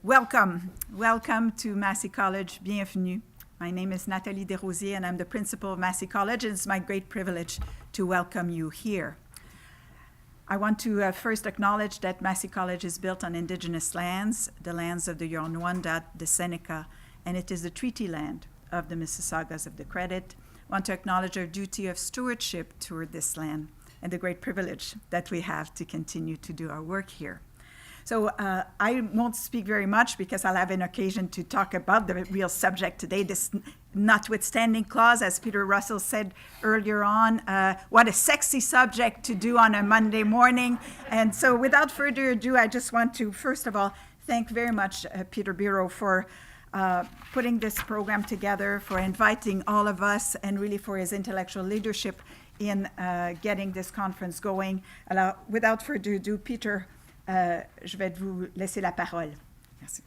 Welcome to Massey College. Bienvenue. My name is Nathalie de Rosiers, and I'm the principal of Massey College, and it's my great privilege to welcome you here. I want to first acknowledge that Massey College is built on Indigenous lands, the lands of the Huron-Wendat, the Seneca, and it is the treaty land of the Mississaugas of the Credit. I want to acknowledge our duty of stewardship toward this land and the great privilege that we have to continue to do our work here. So I won't speak very much because I'll have an occasion to talk about the real subject today, this notwithstanding clause, as Peter Russell said earlier on. What a sexy subject to do on a Monday morning. And so without further ado, I just want to, first of all, thank very much Peter Biro for putting this program together, for inviting all of us, and really for his intellectual leadership in getting this conference going. Alors, without further ado, Peter, je vais vous laisser la parole. Merci.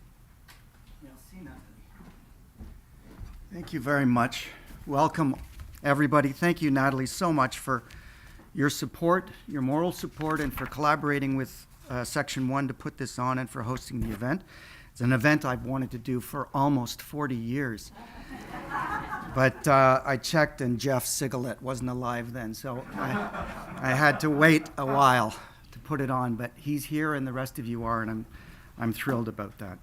Merci, Nathalie. Thank you very much. Welcome, everybody. Thank you, Nathalie, so much for your support, your moral support, and for collaborating with Section 1 to put this on and for hosting the event. It's an event I've wanted to do for almost 40 years. But I checked, and Jeff Sigalet wasn't alive then, so I had to wait a while to put it on, but he's here and the rest of you are, and I'm thrilled about that.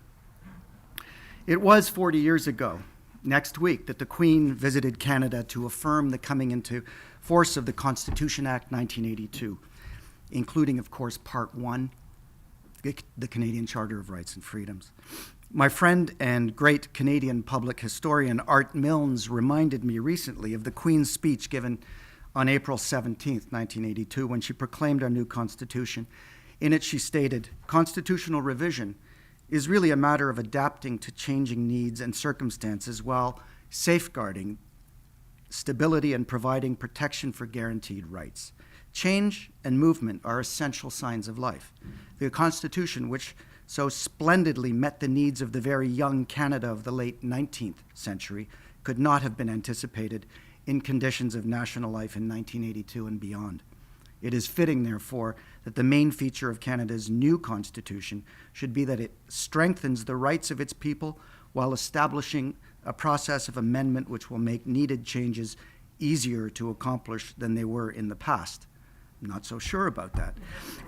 It was 40 years ago, next week, that the Queen visited Canada to affirm the coming into force of the Constitution Act 1982, including, of course, Part 1, the Canadian Charter of Rights and Freedoms. My friend and great Canadian public historian Art Milnes reminded me recently of the Queen's speech given on April 17th, 1982, when she proclaimed our new Constitution. In it, she stated, "Constitutional revision is really a matter of adapting to changing needs and circumstances while safeguarding stability and providing protection for guaranteed rights. Change and movement are essential signs of life. The Constitution, which so splendidly met the needs of the very young Canada of the late 19th century, could not have been anticipated in conditions of national life in 1982 and beyond. It is fitting, therefore, that the main feature of Canada's new Constitution should be that it strengthens the rights of its people while establishing a process of amendment which will make needed changes easier to accomplish than they were in the past." I'm not so sure about that.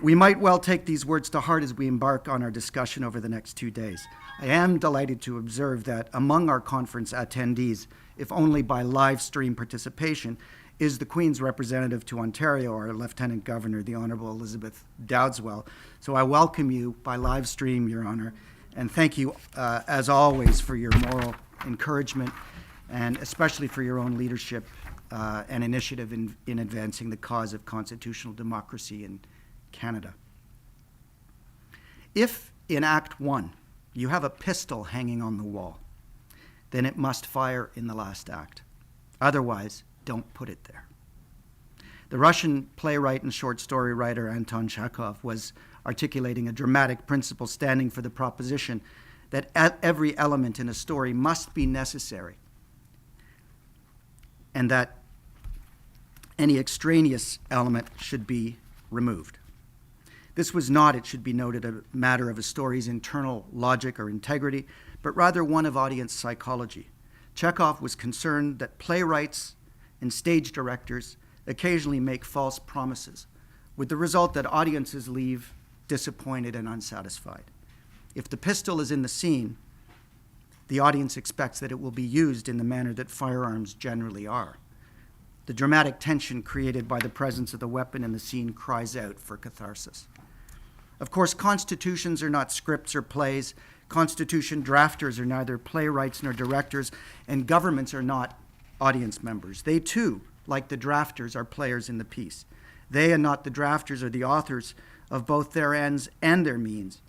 We might well take these words to heart as we embark on our discussion over the next 2 days. I am delighted to observe that among our conference attendees, if only by live stream participation, is the Queen's representative to Ontario, our Lieutenant Governor, the Honourable Elizabeth Dowdeswell. So I welcome you by live stream, Your Honour, and thank you, as always, for your moral encouragement and especially for your own leadership and initiative in advancing the cause of constitutional democracy in Canada. If in Act 1 you have a pistol hanging on the wall, then it must fire in the last act. Otherwise, don't put it there. The Russian playwright and short story writer Anton Chekhov was articulating a dramatic principle standing for the proposition that every element in a story must be necessary and that any extraneous element should be removed. This was not, it should be noted, a matter of a story's internal logic or integrity, but rather one of audience psychology. Chekhov was concerned that playwrights and stage directors occasionally make false promises, with the result that audiences leave disappointed and unsatisfied. If the pistol is in the scene, the audience expects that it will be used in the manner that firearms generally are. The dramatic tension created by the presence of the weapon in the scene cries out for catharsis. Of course, constitutions are not scripts or plays. Constitution drafters are neither playwrights nor directors, and governments are not audience members. They too, like the drafters, are players in the piece. They and not the drafters are the authors of both their ends and their means.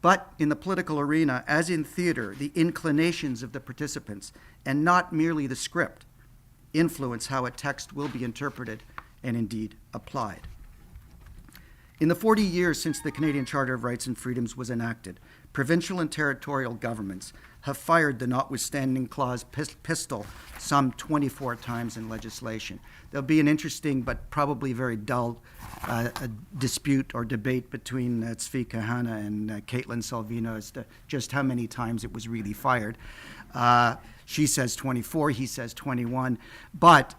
But in the political arena, as in theater, the inclinations of the participants, and not merely the script, influence how a text will be interpreted and indeed applied. In the 40 years since the Canadian Charter of Rights and Freedoms was enacted, provincial and territorial governments have fired the Notwithstanding Clause pistol some 24 times in legislation. There'll be an interesting but probably very dull dispute or debate between Tzvi Kahana and Caitlin Salvino as to just how many times it was really fired. She says 24, he says 21, but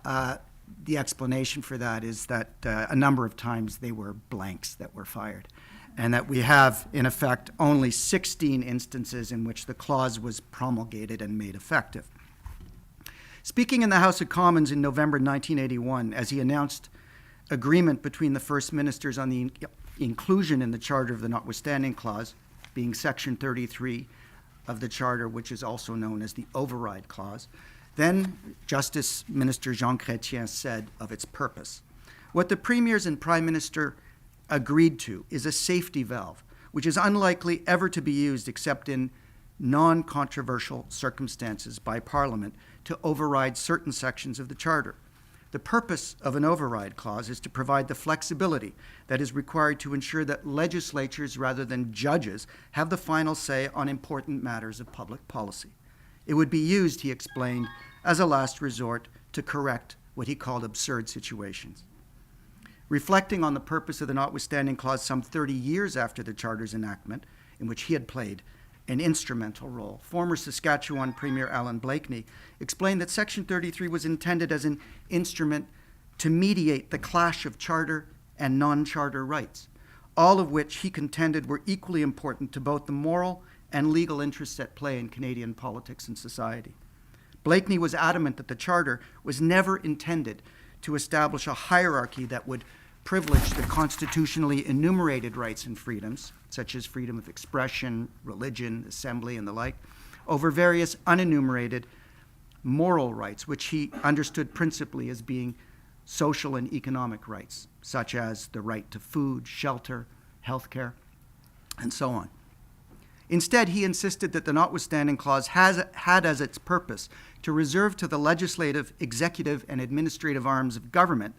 the explanation for that is that a number of times they were blanks that were fired, and that we have, in effect, only 16 instances in which the clause was promulgated and made effective. Speaking in the House of Commons in November 1981, as he announced agreement between the First Ministers on the inclusion in the Charter of the Notwithstanding Clause, being Section 33 of the Charter, which is also known as the Override Clause, then Justice Minister Jean Chrétien said of its purpose, what the Premiers and Prime Minister agreed to is a safety valve, which is unlikely ever to be used except in non-controversial circumstances by Parliament to override certain sections of the Charter. The purpose of an override clause is to provide the flexibility that is required to ensure that legislatures rather than judges have the final say on important matters of public policy. It would be used, he explained, as a last resort to correct what he called absurd situations. Reflecting on the purpose of the Notwithstanding Clause some 30 years after the Charter's enactment, in which he had played an instrumental role, former Saskatchewan Premier Alan Blakeney explained that Section 33 was intended as an instrument to mediate the clash of charter and non-charter rights, all of which he contended were equally important to both the moral and legal interests at play in Canadian politics and society. Blakeney was adamant that the Charter was never intended to establish a hierarchy that would privilege the constitutionally enumerated rights and freedoms, such as freedom of expression, religion, assembly, and the like, over various unenumerated moral rights, which he understood principally as being social and economic rights, such as the right to food, shelter, health care, and so on. Instead, he insisted that the Notwithstanding Clause had as its purpose to reserve to the legislative, executive, and administrative arms of government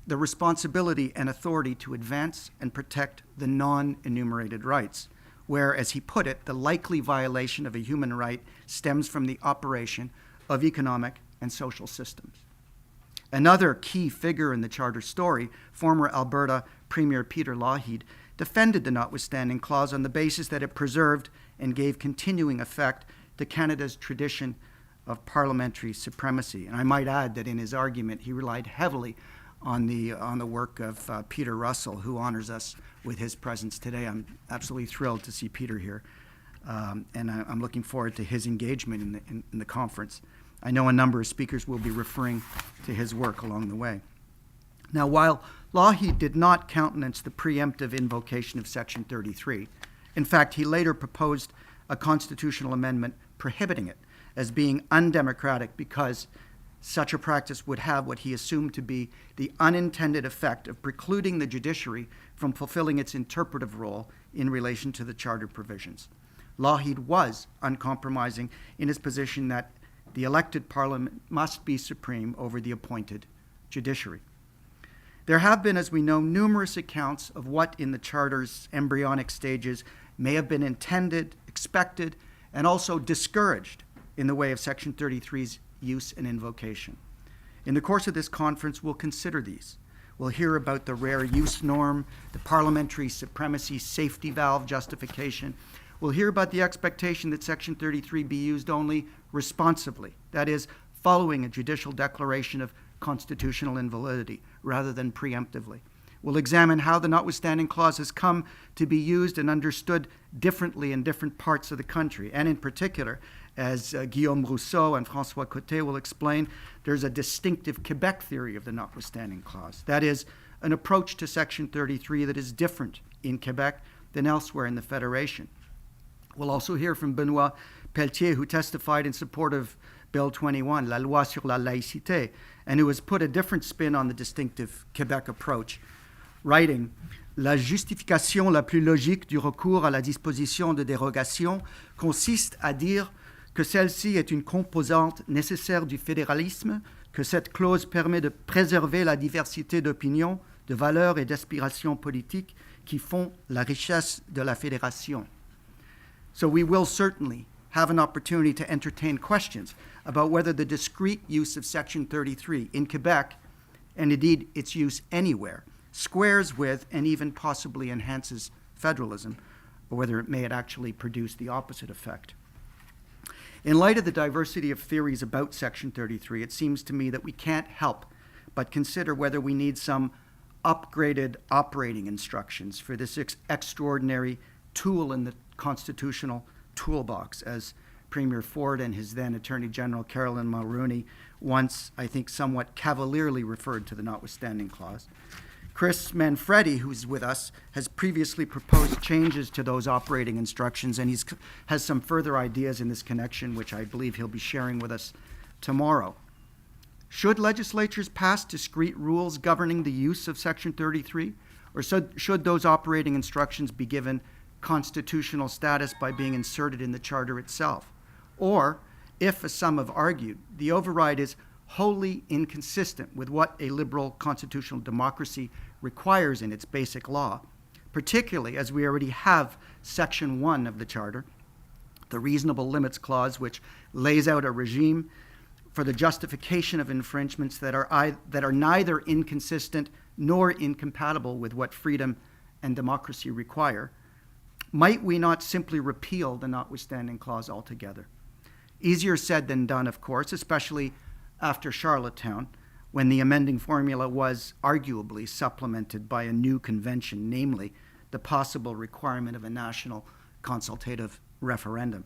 the responsibility and authority to advance and protect the non-enumerated rights, where, as he put it, the likely violation of a human right stems from the operation of economic and social systems. Another key figure in the Charter story, former Alberta Premier Peter Lougheed, defended the Notwithstanding Clause on the basis that it preserved and gave continuing effect to Canada's tradition of parliamentary supremacy. And I might add that in his argument, he relied heavily on the work of Peter Russell, who honors us with his presence today. I'm absolutely thrilled to see Peter here, and I'm looking forward to his engagement in the conference. I know a number of speakers will be referring to his work along the way. Now, while Lougheed did not countenance the preemptive invocation of Section 33, in fact, he later proposed a constitutional amendment prohibiting it as being undemocratic because such a practice would have what he assumed to be the unintended effect of precluding the judiciary from fulfilling its interpretive role in relation to the Charter provisions. Lougheed was uncompromising in his position that the elected Parliament must be supreme over the appointed judiciary. There have been, as we know, numerous accounts of what in the Charter's embryonic stages may have been intended, expected, and also discouraged in the way of Section 33's use and invocation. In the course of this conference, we'll consider these. We'll hear about the rare use norm, the parliamentary supremacy safety valve justification. We'll hear about the expectation that Section 33 be used only responsively, that is, following a judicial declaration of constitutional invalidity rather than preemptively. We'll examine how the Notwithstanding Clause has come to be used and understood differently in different parts of the country, and in particular, as Guillaume Rousseau and François Coté will explain, there's a distinctive Quebec theory of the Notwithstanding Clause. That is, an approach to Section 33 that is different in Quebec than elsewhere in the Federation. We'll also hear from Benoit Pelletier, who testified in support of Bill 21, La Loi sur la laïcité, and who has put a different spin on the distinctive Quebec approach, writing, La justification la plus logique du recours à la disposition de dérogation consiste à dire que celle-ci est une composante nécessaire du fédéralisme, que cette clause permet de préserver la diversité d'opinion, de valeurs et d'aspirations politiques qui font la richesse de la fédération. So we will certainly have an opportunity to entertain questions about whether the discrete use of Section 33 in Quebec, and indeed its use anywhere, squares with and even possibly enhances federalism, or whether it may actually produce the opposite effect. In light of the diversity of theories about Section 33, it seems to me that we can't help but consider whether we need some upgraded operating instructions for this extraordinary tool in the constitutional toolbox, as Premier Ford and his then Attorney General Caroline Mulroney once, I think, somewhat cavalierly referred to the Notwithstanding clause. Chris Manfredi, who's with us, has previously proposed changes to those operating instructions, and he has some further ideas in this connection, which I believe he'll be sharing with us tomorrow. Should legislatures pass discrete rules governing the use of Section 33, or should those operating instructions be given constitutional status by being inserted in the Charter itself? Or, if, as some have argued, the override is wholly inconsistent with what a liberal constitutional democracy requires in its basic law, particularly as we already have Section 1 of the Charter, the Reasonable Limits Clause, which lays out a regime for the justification of infringements that are neither inconsistent nor incompatible with what freedom and democracy require. Might we not simply repeal the Notwithstanding clause altogether? Easier said than done, of course, especially after Charlottetown, when the amending formula was arguably supplemented by a new convention, namely the possible requirement of a national consultative referendum,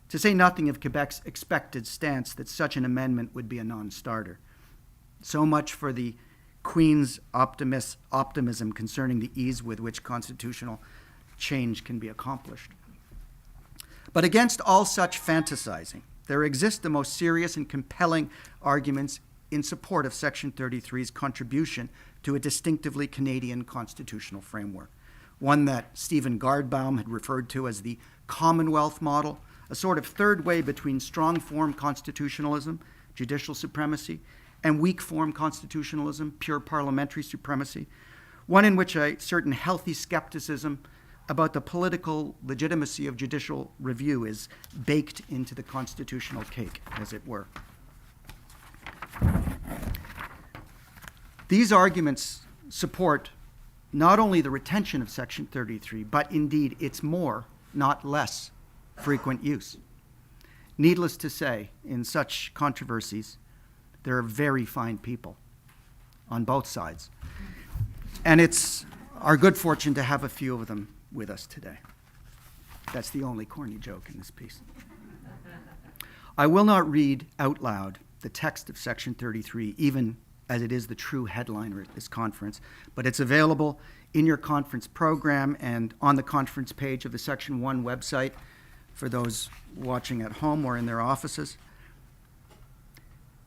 to say nothing of Quebec's expected stance that such an amendment would be a non-starter. So much for the Queen's optimism concerning the ease with which constitutional change can be accomplished. But against all such fantasizing, there exist the most serious and compelling arguments in support of Section 33's contribution to a distinctively Canadian constitutional framework, one that Stephen Gardbaum had referred to as the Commonwealth model, a sort of third way between strong-form constitutionalism, judicial supremacy, and weak-form constitutionalism, pure parliamentary supremacy, one in which a certain healthy skepticism about the political legitimacy of judicial review is baked into the constitutional cake, as it were. These arguments support not only the retention of Section 33, but indeed its more, not less, frequent use. Needless to say, in such controversies, there are very fine people on both sides. And it's our good fortune to have a few of them with us today. That's the only corny joke in this piece. I will not read out loud the text of Section 33, even as it is the true headliner at this conference, but it's available in your conference program and on the conference page of the Section 1 website for those watching at home or in their offices.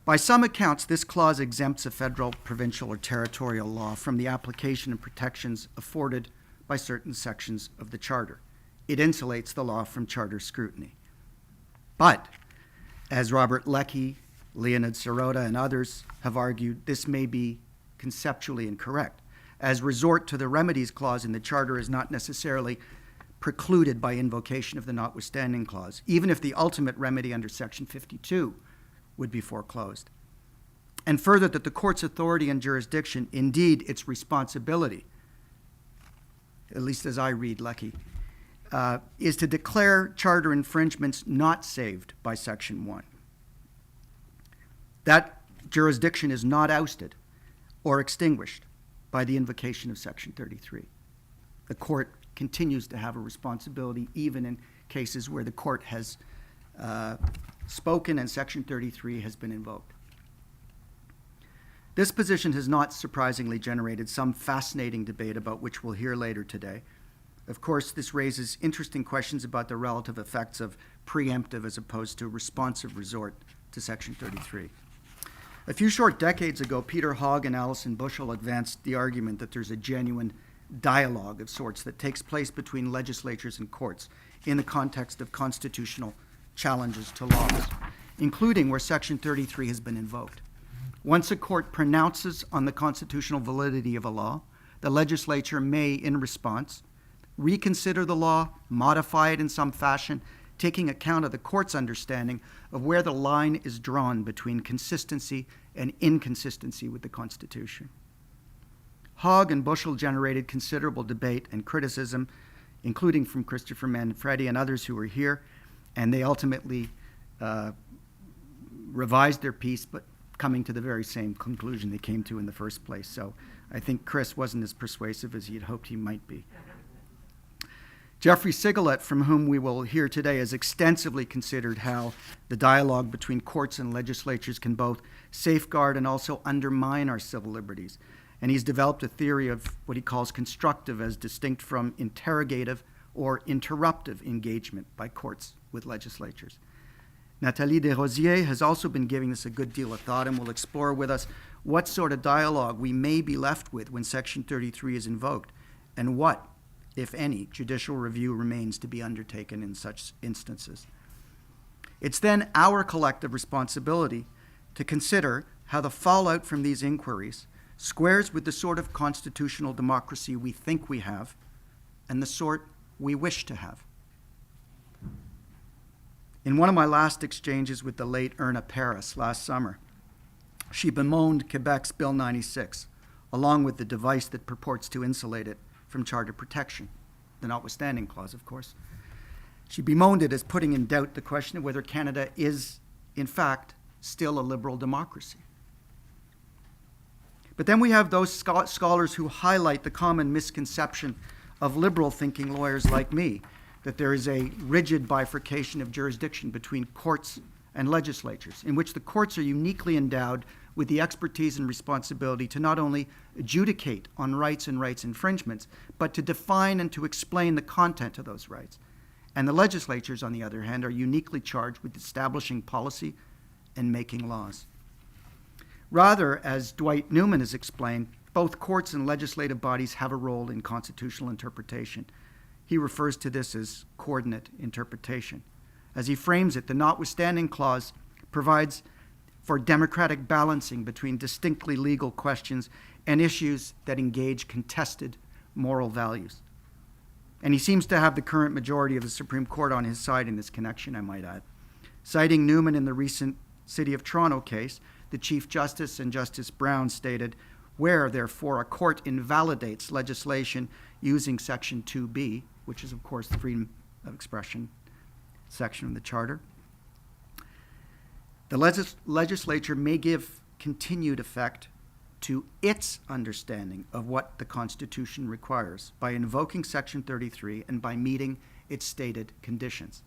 By some accounts, this clause exempts a federal, provincial, or territorial law from the application and protections afforded by certain sections of the Charter. It insulates the law from Charter scrutiny. But, as Robert Leckie, Leonid Sirota, and others have argued, this may be conceptually incorrect, as resort to the remedies clause in the Charter is not necessarily precluded by invocation of the Notwithstanding clause, even if the ultimate remedy under Section 52 would be foreclosed. And further, that the court's authority and jurisdiction, indeed its responsibility, at least as I read Leckie, is to declare Charter infringements not saved by Section 1. That jurisdiction is not ousted or extinguished by the invocation of Section 33. The court continues to have a responsibility even in cases where the court has spoken and Section 33 has been invoked. This position has not surprisingly generated some fascinating debate about which we'll hear later today. Of course, this raises interesting questions about the relative effects of preemptive as opposed to responsive resort to Section 33. A few short decades ago, Peter Hogg and Alison Bushell advanced the argument that there's a genuine dialogue of sorts that takes place between legislatures and courts in the context of constitutional challenges to laws, including where Section 33 has been invoked. Once a court pronounces on the constitutional validity of a law, the legislature may, in response, reconsider the law, modify it in some fashion, taking account of the court's understanding of where the line is drawn between consistency and inconsistency with the Constitution. Hogg and Bushell generated considerable debate and criticism, including from Christopher Manfredi and others who were here, and they ultimately revised their piece, but coming to the very same conclusion they came to in the first place. So I think Chris wasn't as persuasive as he had hoped he might be. Jeffrey Sigalet, from whom we will hear today, has extensively considered how the dialogue between courts and legislatures can both safeguard and also undermine our civil liberties. And he's developed a theory of what he calls constructive as distinct from interrogative or interruptive engagement by courts with legislatures. Nathalie de Rosiers has also been giving this a good deal of thought and will explore with us what sort of dialogue we may be left with when Section 33 is invoked, and what, if any, judicial review remains to be undertaken in such instances. It's then our collective responsibility to consider how the fallout from these inquiries squares with the sort of constitutional democracy we think we have and the sort we wish to have. In one of my last exchanges with the late Erna Paris last summer, she bemoaned Quebec's Bill 96, along with the device that purports to insulate it from charter protection, the Notwithstanding clause, of course. She bemoaned it as putting in doubt the question of whether Canada is, in fact, still a liberal democracy. But then we have those scholars who highlight the common misconception of liberal-thinking lawyers like me, that there is a rigid bifurcation of jurisdiction between courts and legislatures, in which the courts are uniquely endowed with the expertise and responsibility to not only adjudicate on rights and rights infringements, but to define and to explain the content of those rights. And the legislatures, on the other hand, are uniquely charged with establishing policy and making laws. Rather, as Dwight Newman has explained, both courts and legislative bodies have a role in constitutional interpretation. He refers to this as coordinate interpretation. As he frames it, the Notwithstanding clause provides for democratic balancing between distinctly legal questions and issues that engage contested moral values. And he seems to have the current majority of the Supreme Court on his side in this connection, I might add. Citing Newman in the recent City of Toronto case, the Chief Justice and Justice Brown stated, where, therefore, a court invalidates legislation using Section 2B, which is, of course, the freedom of expression section of the Charter, the legislature may give continued effect to its understanding of what the Constitution requires by invoking Section 33 and by meeting its stated conditions.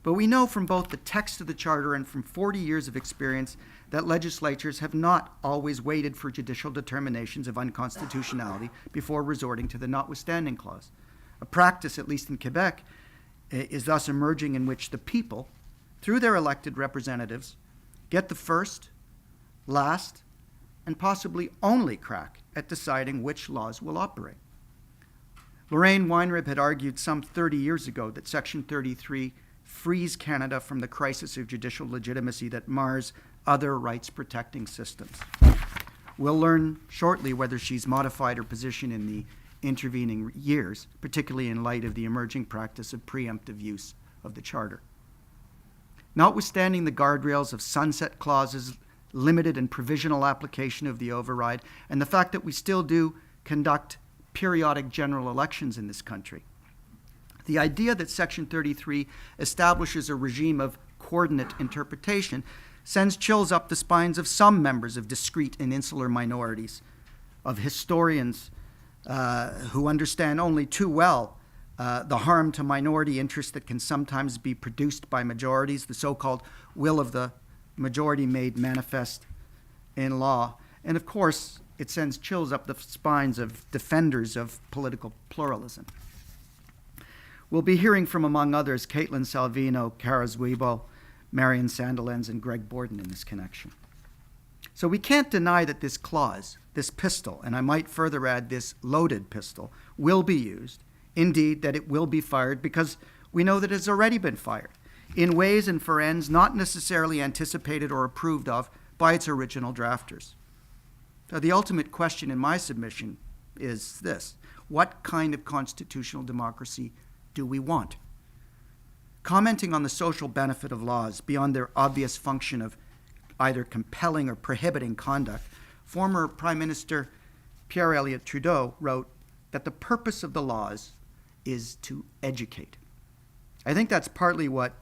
But we know from both the text of the Charter and from 40 years of experience that legislatures have not always waited for judicial determinations of unconstitutionality before resorting to the Notwithstanding clause. A practice, at least in Quebec, is thus emerging in which the people, through their elected representatives, get the first, last, and possibly only crack at deciding which laws will operate. Lorraine Weinrib had argued some 30 years ago that Section 33 frees Canada from the crisis of judicial legitimacy that mars other rights-protecting systems. We'll learn shortly whether she's modified her position in the intervening years, particularly in light of the emerging practice of preemptive use of the Charter. Notwithstanding the guardrails of sunset clauses, limited and provisional application of the override, and the fact that we still do conduct periodic general elections in this country, the idea that Section 33 establishes a regime of coordinate interpretation sends chills up the spines of some members of discrete and insular minorities, of historians who understand only too well the harm to minority interests that can sometimes be produced by majorities, the so-called will of the majority made manifest in law. And of course, it sends chills up the spines of defenders of political pluralism. We'll be hearing from, among others, Caitlin Salvino, Cara Zwiebel, Marion Sandilands, and Greg Borden in this connection. So we can't deny that this clause, this pistol, and I might further add this loaded pistol, will be used. Indeed, that it will be fired because we know that it has already been fired in ways and for ends not necessarily anticipated or approved of by its original drafters. Now, the ultimate question in my submission is this: what kind of constitutional democracy do we want? Commenting on the social benefit of laws beyond their obvious function of either compelling or prohibiting conduct, former Prime Minister Pierre Elliott Trudeau wrote that the purpose of the laws is to educate. I think that's partly what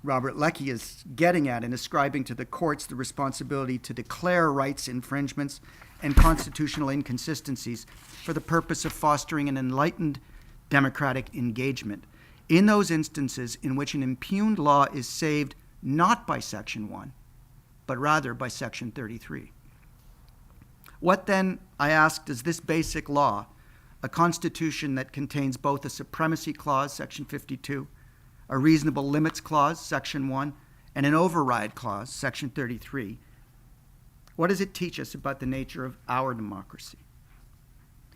Robert Leckie is getting at in ascribing to the courts the responsibility to declare rights infringements and constitutional inconsistencies for the purpose of fostering an enlightened democratic engagement in those instances in which an impugned law is saved not by Section 1, but rather by Section 33. What then, I ask, does this basic law, a constitution that contains both a supremacy clause, Section 52, a reasonable limits clause, Section 1, and an override clause, Section 33, what does it teach us about the nature of our democracy?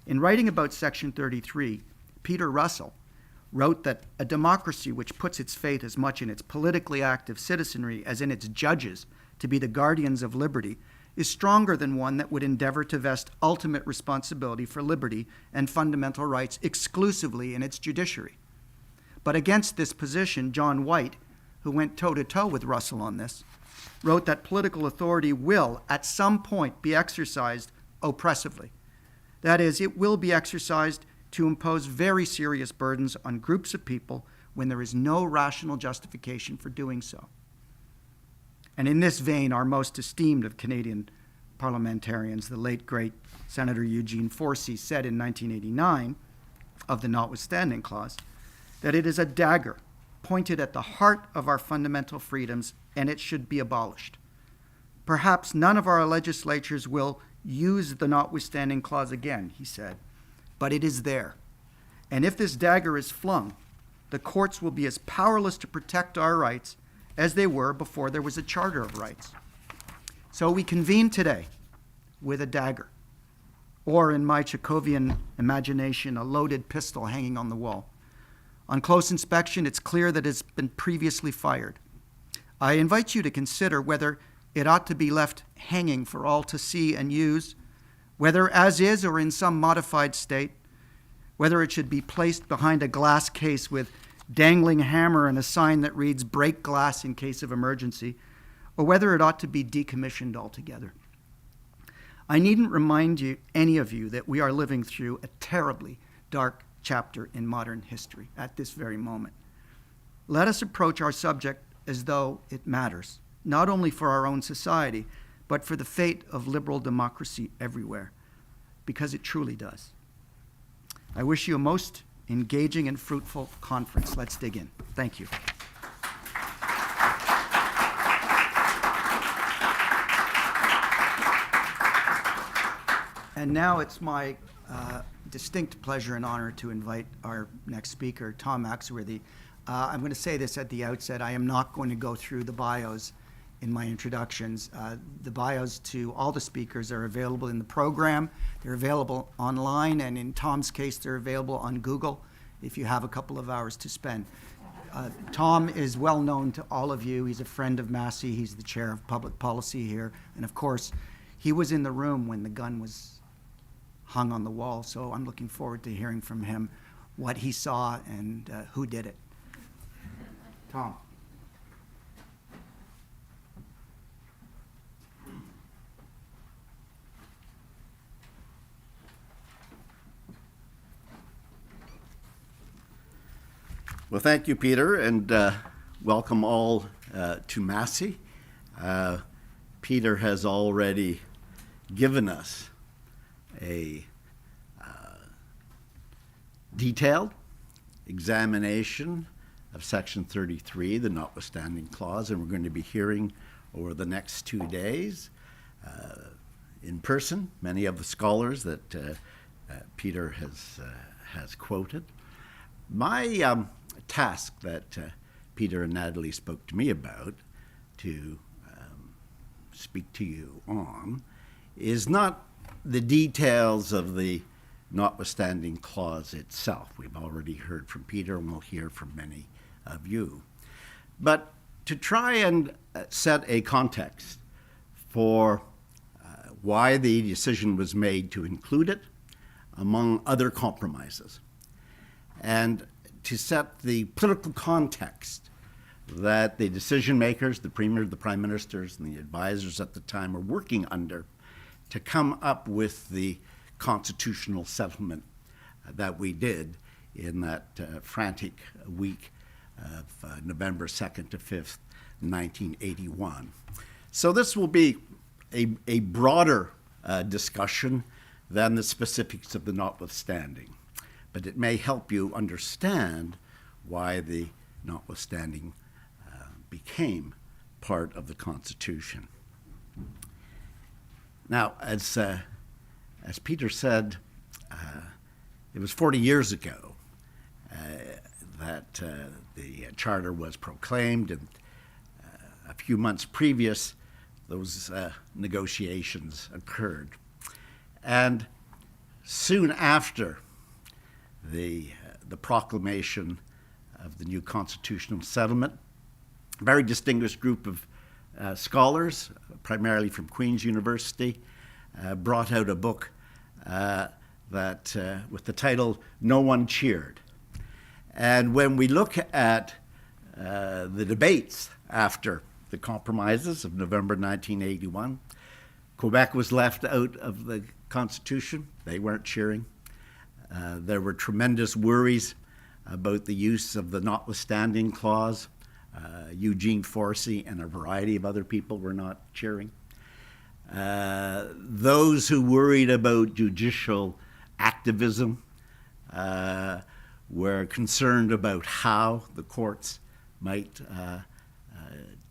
In writing about Section 33, Peter Russell wrote that a democracy which puts its faith as much in its politically active citizenry as in its judges to be the guardians of liberty is stronger than one that would endeavor to vest ultimate responsibility for liberty and fundamental rights exclusively in its judiciary. But against this position, John White, who went toe-to-toe with Russell on this, wrote that political authority will, at some point, be exercised oppressively. That is, it will be exercised to impose very serious burdens on groups of people when there is no rational justification for doing so. And in this vein, our most esteemed of Canadian parliamentarians, the late, great Senator Eugene Forestry, said in 1989 of the Notwithstanding Clause that it is a dagger pointed at the heart of our fundamental freedoms, and it should be abolished. Perhaps none of our legislatures will use the Notwithstanding Clause again, he said, but it is there. And if this dagger is flung, the courts will be as powerless to protect our rights as they were before there was a Charter of Rights. So we convene today with a dagger, or in my Chekhovian imagination, a loaded pistol hanging on the wall. On close inspection, it's clear that it's been previously fired. I invite you to consider whether it ought to be left hanging for all to see and use, whether as is or in some modified state, whether it should be placed behind a glass case with dangling hammer and a sign that reads "break glass in case of emergency," or whether it ought to be decommissioned altogether. I needn't remind you, any of you, that we are living through a terribly dark chapter in modern history at this very moment. Let us approach our subject as though it matters, not only for our own society, but for the fate of liberal democracy everywhere, because it truly does. I wish you a most engaging and fruitful conference. Let's dig in. Thank you. And now it's my distinct pleasure and honor to invite our next speaker, Tom Axworthy. I'm going to say this at the outset. I am not going to go through the bios in my introductions. The bios to all the speakers are available in the program. They're available online, and in Tom's case, they're available on Google if you have a couple of hours to spend. Tom is well known to all of you. He's a friend of Massey. He's the chair of public policy here. And of course, he was in the room when the gun was hung on the wall, so I'm looking forward to hearing from him what he saw and who did it. Tom. Well, thank you, Peter, and welcome all to Massey. Peter has already given us a detailed examination of Section 33, the Notwithstanding Clause, and we're going to be hearing over the next 2 days in person many of the scholars that Peter has quoted. My task that Peter and Nathalie spoke to me about to speak to you on is not the details of the Notwithstanding Clause itself. We've already heard from Peter, and we'll hear from many of you. But to try and set a context for why the decision was made to include it, among other compromises, and to set the political context that the decision makers, the premier, the prime ministers, and the advisors at the time were working under to come up with the constitutional settlement that we did in that frantic week of November 2nd to 5th, 1981. So this will be a broader discussion than the specifics of the notwithstanding, but it may help you understand why the notwithstanding became part of the Constitution. Now, as Peter said, it was 40 years ago that the Charter was proclaimed, and a few months previous, those negotiations occurred. And soon after the proclamation of the new constitutional settlement, a very distinguished group of scholars, primarily from Queen's University, brought out a book that with the title "No One Cheered." And when we look at the debates after the compromises of November 1981, Quebec was left out of the Constitution. They weren't cheering. There were tremendous worries about the use of the notwithstanding clause. Eugene Forestry and a variety of other people were not cheering. Those who worried about judicial activism were concerned about how the courts might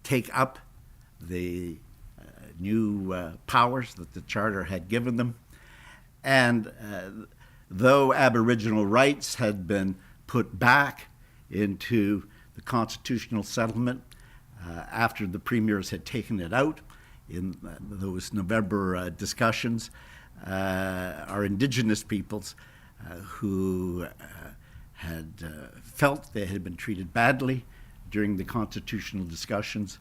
take up the new powers that the Charter had given them. And though Aboriginal rights had been put back into the constitutional settlement after the premiers had taken it out in those November discussions, our Indigenous peoples who had felt they had been treated badly during the constitutional discussions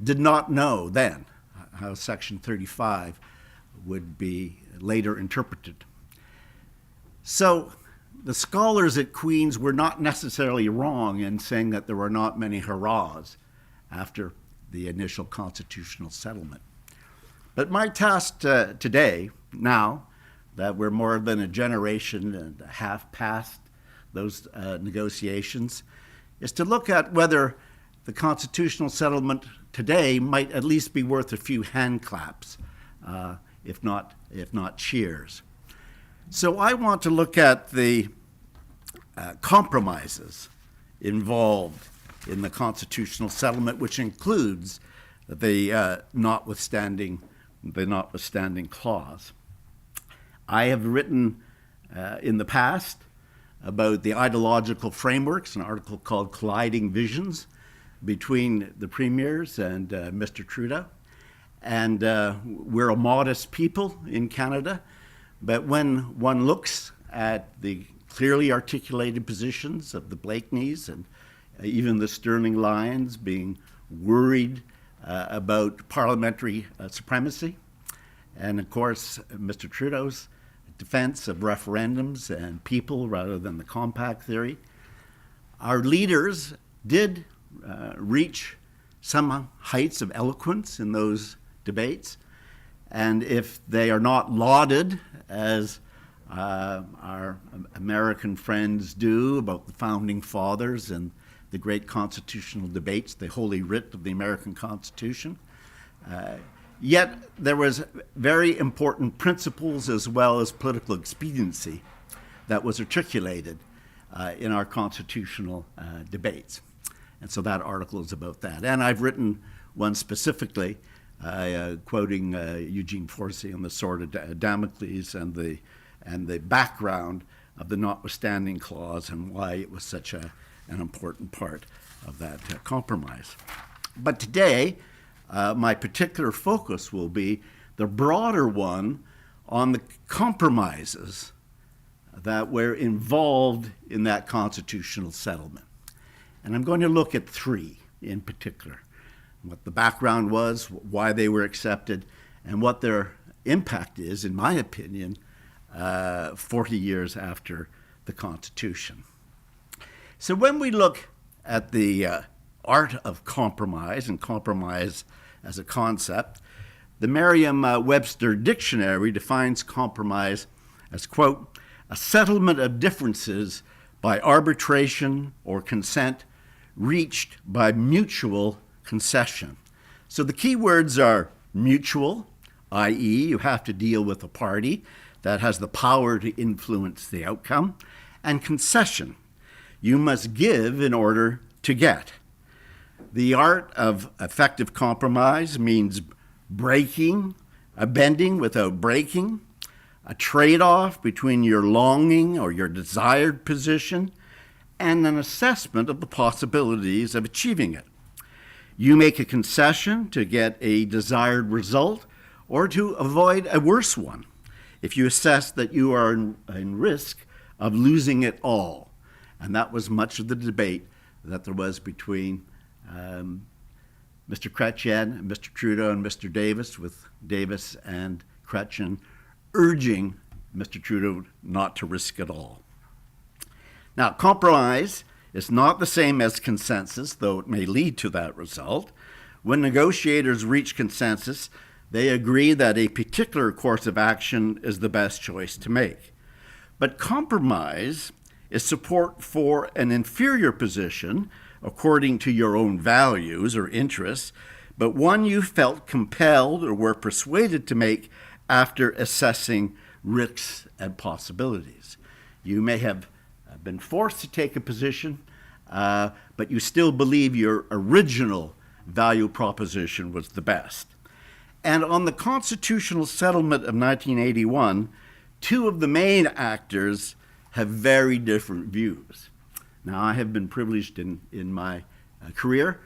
did not know then how Section 35 would be later interpreted. So the scholars at Queen's were not necessarily wrong in saying that there were not many hurrahs after the initial constitutional settlement. But my task today, now that we're more than a generation and a half past those negotiations, is to look at whether the constitutional settlement today might at least be worth a few hand claps, if not cheers. So I want to look at the compromises involved in the constitutional settlement, which includes the notwithstanding clause. I have written in the past about the ideological frameworks, an article called Colliding Visions, between the premiers and Mr. Trudeau. And we're a modest people in Canada, but when one looks at the clearly articulated positions of the Blakeneys and even the Sterling Lyons being worried about parliamentary supremacy, and of course Mr. Trudeau's defense of referendums and people rather than the compact theory, our leaders did reach some heights of eloquence in those debates. And if they are not lauded, as our American friends do, about the founding fathers and the great constitutional debates, the holy writ of the American Constitution, yet there was very important principles as well as political expediency that was articulated in our constitutional debates. And so that article is about that. And I've written one specifically quoting Eugene Forestry on the sword of Damocles and the background of the notwithstanding clause and why it was such an important part of that compromise. But today, my particular focus will be the broader one on the compromises that were involved in that constitutional settlement. And I'm going to look at three in particular: what the background was, why they were accepted, and what their impact is, in my opinion, 40 years after the Constitution. So when we look at the art of compromise and compromise as a concept, the Merriam-Webster Dictionary defines compromise as, quote, a settlement of differences by arbitration or consent reached by mutual concession. So the key words are mutual, i.e., you have to deal with a party that has the power to influence the outcome, and concession. You must give in order to get. The art of effective compromise means breaking, a bending without breaking, a trade-off between your longing or your desired position and an assessment of the possibilities of achieving it. You make a concession to get a desired result or to avoid a worse one if you assess that you are in risk of losing it all. And that was much of the debate that there was between Mr. Chrétien, Mr. Trudeau, and Mr. Davis, with Davis and Chrétien urging Mr. Trudeau not to risk it all. Now, compromise is not the same as consensus, though it may lead to that result. When negotiators reach consensus, they agree that a particular course of action is the best choice to make. But compromise is support for an inferior position according to your own values or interests, but one you felt compelled or were persuaded to make after assessing risks and possibilities. You may have been forced to take a position, but you still believe your original value proposition was the best. And on the constitutional settlement of 1981, two of the main actors have very different views. Now, I have been privileged in my career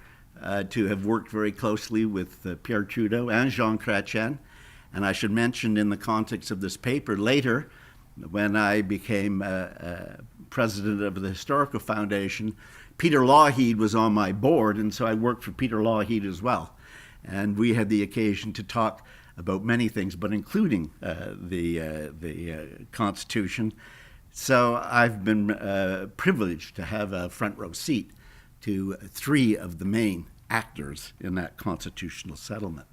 to have worked very closely with Pierre Trudeau and Jean Chrétien, and I should mention in the context of this paper later, when I became president of the Historical Foundation, Peter Lougheed was on my board, and so I worked for Peter Lougheed as well. And we had the occasion to talk about many things, but including the Constitution. So I've been privileged to have a front row seat to three of the main actors in that constitutional settlement.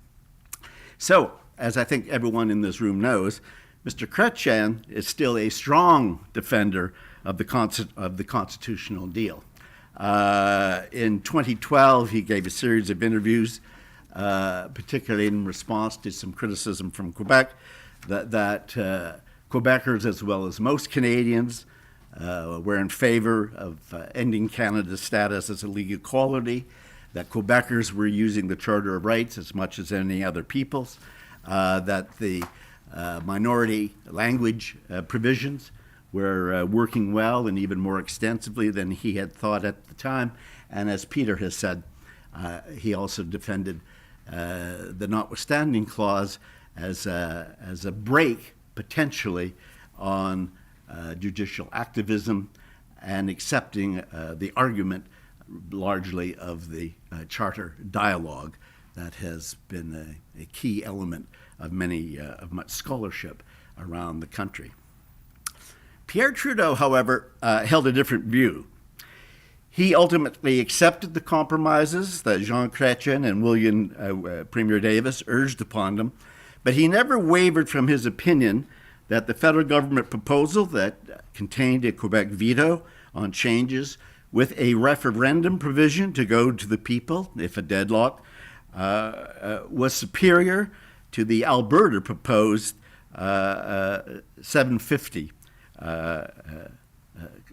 So, as I think everyone in this room knows, Mr. Chrétien is still a strong defender of the constitutional deal. In 2012, he gave a series of interviews, particularly in response to some criticism from Quebec, that Quebecers, as well as most Canadians, were in favor of ending Canada's status as a legal colony, that Quebecers were using the Charter of Rights as much as any other peoples, that the minority language provisions were working well and even more extensively than he had thought at the time. And as Peter has said, he also defended the Notwithstanding clause as a break, potentially, on judicial activism and accepting the argument largely of the charter dialogue that has been a key element of much scholarship around the country. Pierre Trudeau, however, held a different view. He ultimately accepted the compromises that Jean Chrétien and William Premier Davis urged upon him, but he never wavered from his opinion that the federal government proposal that contained a Quebec veto on changes with a referendum provision to go to the people if a deadlock was superior to the Alberta proposed 750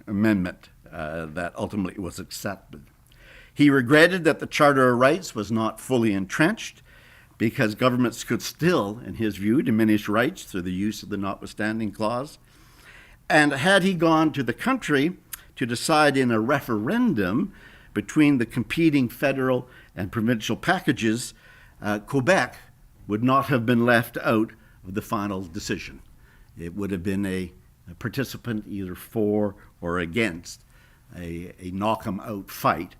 amendment that ultimately was accepted. He regretted that the Charter of Rights was not fully entrenched because governments could still, in his view, diminish rights through the use of the Notwithstanding clause. And had he gone to the country to decide in a referendum between the competing federal and provincial packages, Quebec would not have been left out of the final decision. It would have been a participant either for or against a knock-em-out fight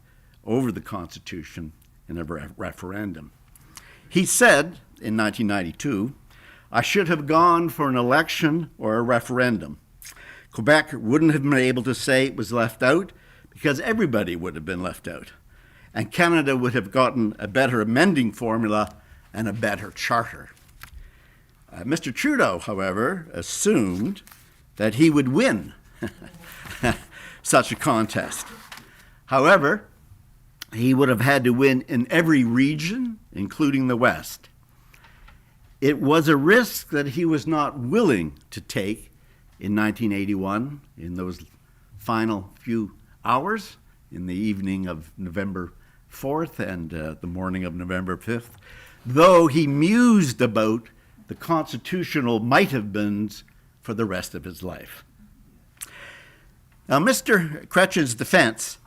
over the Constitution in a referendum. He said in 1992, I should have gone for an election or a referendum. Quebec wouldn't have been able to say it was left out because everybody would have been left out. And Canada would have gotten a better amending formula and a better charter. Mr. Trudeau, however, assumed that he would win such a contest. However, he would have had to win in every region, including the West. It was a risk that he was not willing to take in 1981, in those final few hours, in the evening of November 4th and the morning of November 5th, though he mused about the constitutional might-have-beens for the rest of his life. Now, Mr. Chrétien's defense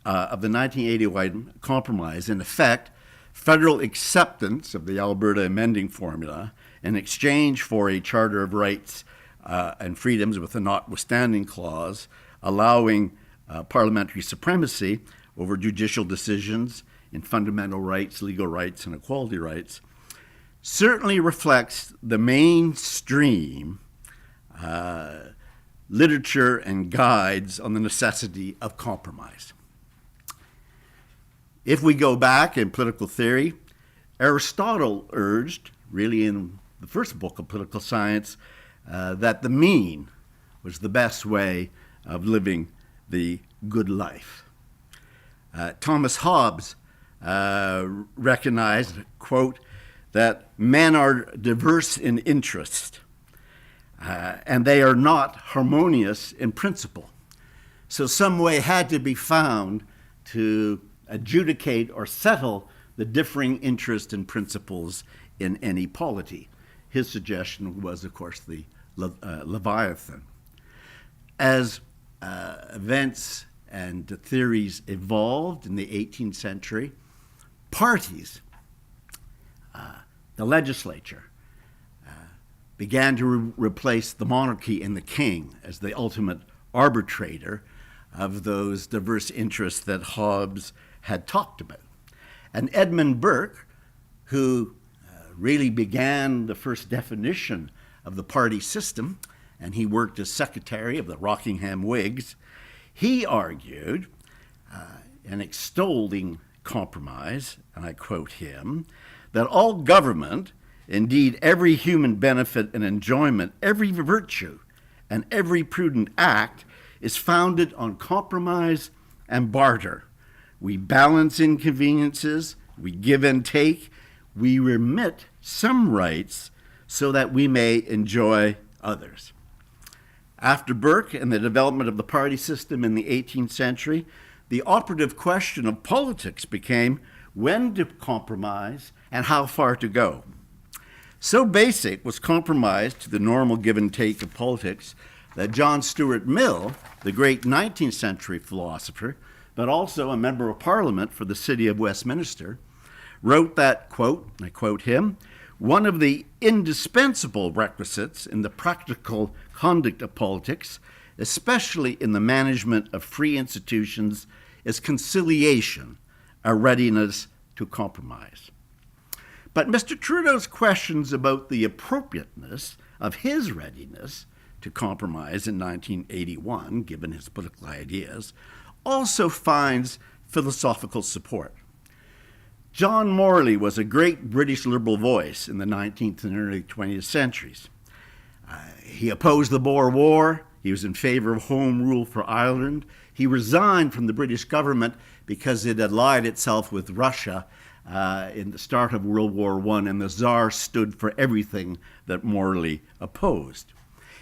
of the 1981 compromise, in effect, federal acceptance of the Alberta amending formula in exchange for a Charter of Rights and Freedoms with a Notwithstanding clause, allowing parliamentary supremacy over judicial decisions in fundamental rights, legal rights, and equality rights, certainly reflects the mainstream literature and guides on the necessity of compromise. If we go back in political theory, Aristotle urged, really in the first book of political science, that the mean was the best way of living the good life. Thomas Hobbes recognized, quote, that men are diverse in interest, and they are not harmonious in principle. So some way had to be found to adjudicate or settle the differing interest and principles in any polity. His suggestion was, of course, the Leviathan. As events and theories evolved in the 18th century, parties, the legislature, began to replace the monarchy and the king as the ultimate arbitrator of those diverse interests that Hobbes had talked about. And Edmund Burke, who really began the first definition of the party system, and he worked as secretary of the Rockingham Whigs, he argued, in extolling compromise, and I quote him, that all government, indeed every human benefit and enjoyment, every virtue, and every prudent act is founded on compromise and barter. We balance inconveniences, we give and take, we remit some rights so that we may enjoy others. After Burke and the development of the party system in the 18th century, the operative question of politics became when to compromise and how far to go. So basic was compromise to the normal give and take of politics that John Stuart Mill, the great 19th century philosopher, but also a member of Parliament for the city of Westminster, wrote that, quote, I quote him, one of the indispensable requisites in the practical conduct of politics, especially in the management of free institutions, is conciliation, a readiness to compromise. But Mr. Trudeau's questions about the appropriateness of his readiness to compromise in 1981, given his political ideas, also finds philosophical support. John Morley was a great British liberal voice in the 19th and early 20th centuries. He opposed the Boer War. He was in favor of home rule for Ireland. He resigned from the British government because it allied itself with Russia in the start of World War I, and the Tsar stood for everything that Morley opposed.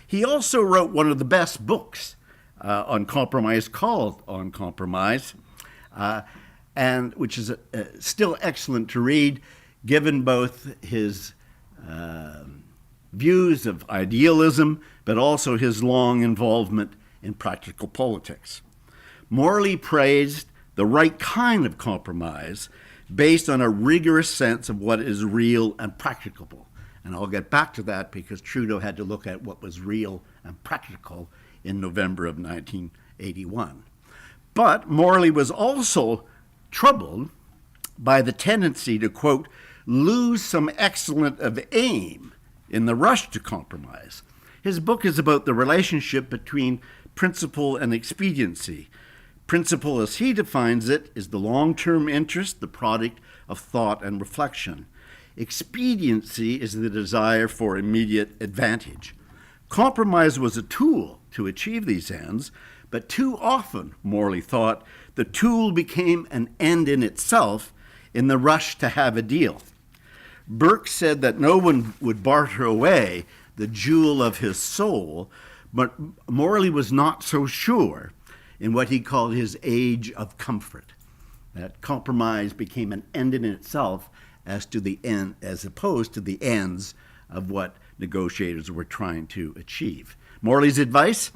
He also wrote one of the best books on compromise, called On Compromise, and which is still excellent to read, given both his views of idealism, but also his long involvement in practical politics. Morley praised the right kind of compromise based on a rigorous sense of what is real and practicable. And I'll get back to that because Trudeau had to look at what was real and practical in November of 1981. But Morley was also troubled by the tendency to, quote, lose some excellence of aim in the rush to compromise. His book is about the relationship between principle and expediency. Principle, as he defines it, is the long-term interest, the product of thought and reflection. Expediency is the desire for immediate advantage. Compromise was a tool to achieve these ends, but too often, Morley thought, the tool became an end in itself in the rush to have a deal. Burke said that no one would barter away the jewel of his soul, but Morley was not so sure in what he called his age of comfort. That compromise became an end in itself as opposed to the ends of what negotiators were trying to achieve. Morley's advice: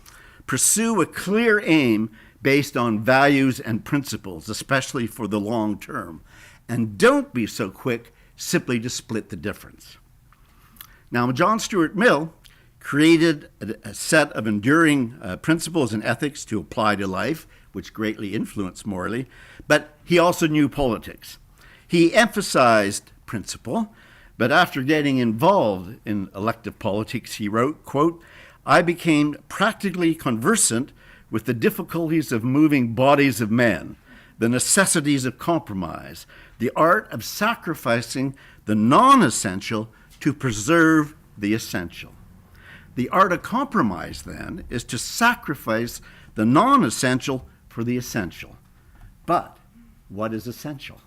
pursue a clear aim based on values and principles, especially for the long term, and don't be so quick simply to split the difference. Now, John Stuart Mill created a set of enduring principles and ethics to apply to life, which greatly influenced Morley, but he also knew politics. He emphasized principle, but after getting involved in elective politics, he wrote, quote, "I became practically conversant with the difficulties of moving bodies of men, the necessities of compromise, the art of sacrificing the non-essential to preserve the essential." The art of compromise, then, is to sacrifice the non-essential for the essential. But what is essential?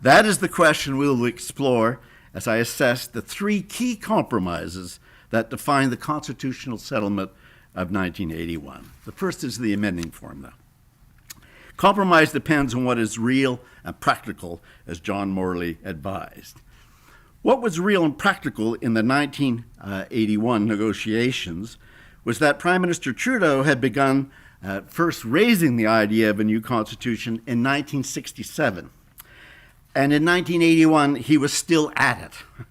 That is the question we will explore as I assess the three key compromises that define the constitutional settlement of 1981. The first is the amending formula. Compromise depends on what is real and practical, as John Morley advised. What was real and practical in the 1981 negotiations was that Prime Minister Trudeau had begun first raising the idea of a new constitution in 1967. And in 1981, he was still at it.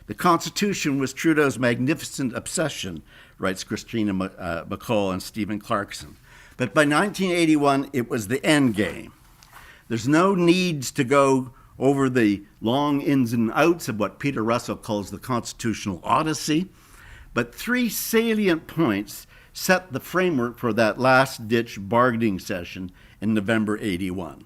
The Constitution was Trudeau's magnificent obsession, writes Christina McCall and Stephen Clarkson. But by 1981, it was the end game. There's no need to go over the long ins and outs of what Peter Russell calls the constitutional odyssey, but three salient points set the framework for that last-ditch bargaining session in November 81.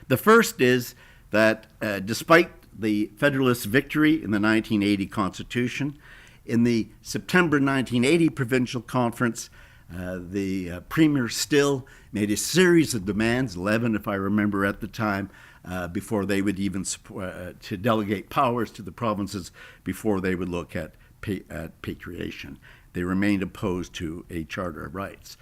The first is that despite the Federalist victory in the 1980 Constitution, in the September 1980 Provincial Conference, the Premier still made a series of demands, 11 if I remember at the time, before they would even to delegate powers to the provinces before they would look at patriation. They remained opposed to a Charter of Rights.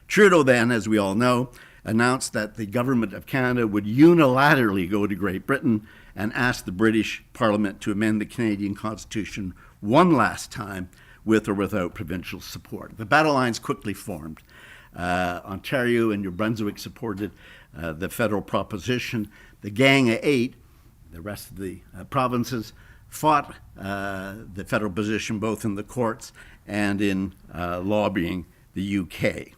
Trudeau then, as we all know, announced that the government of Canada would unilaterally go to Great Britain and ask the British Parliament to amend the Canadian Constitution one last time with or without provincial support. The battle lines quickly formed. Ontario and New Brunswick supported the federal proposition. The Gang of Eight, the rest of the provinces, fought the federal position both in the courts and in lobbying the UK.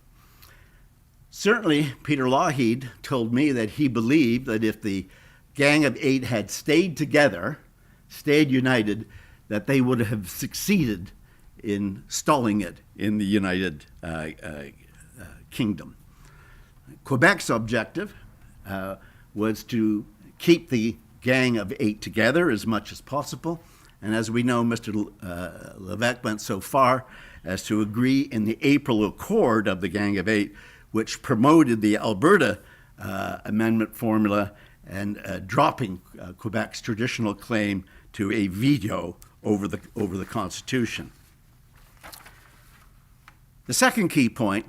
Certainly, Peter Lougheed told me that he believed that if the Gang of Eight had stayed together, stayed united, that they would have succeeded in stalling it in the United Kingdom. Quebec's objective was to keep the Gang of Eight together as much as possible. And as we know, Mr. Levesque went so far as to agree in the April Accord of the Gang of Eight, which promoted the Alberta amendment formula and dropping Quebec's traditional claim to a veto over the Constitution. The second key point,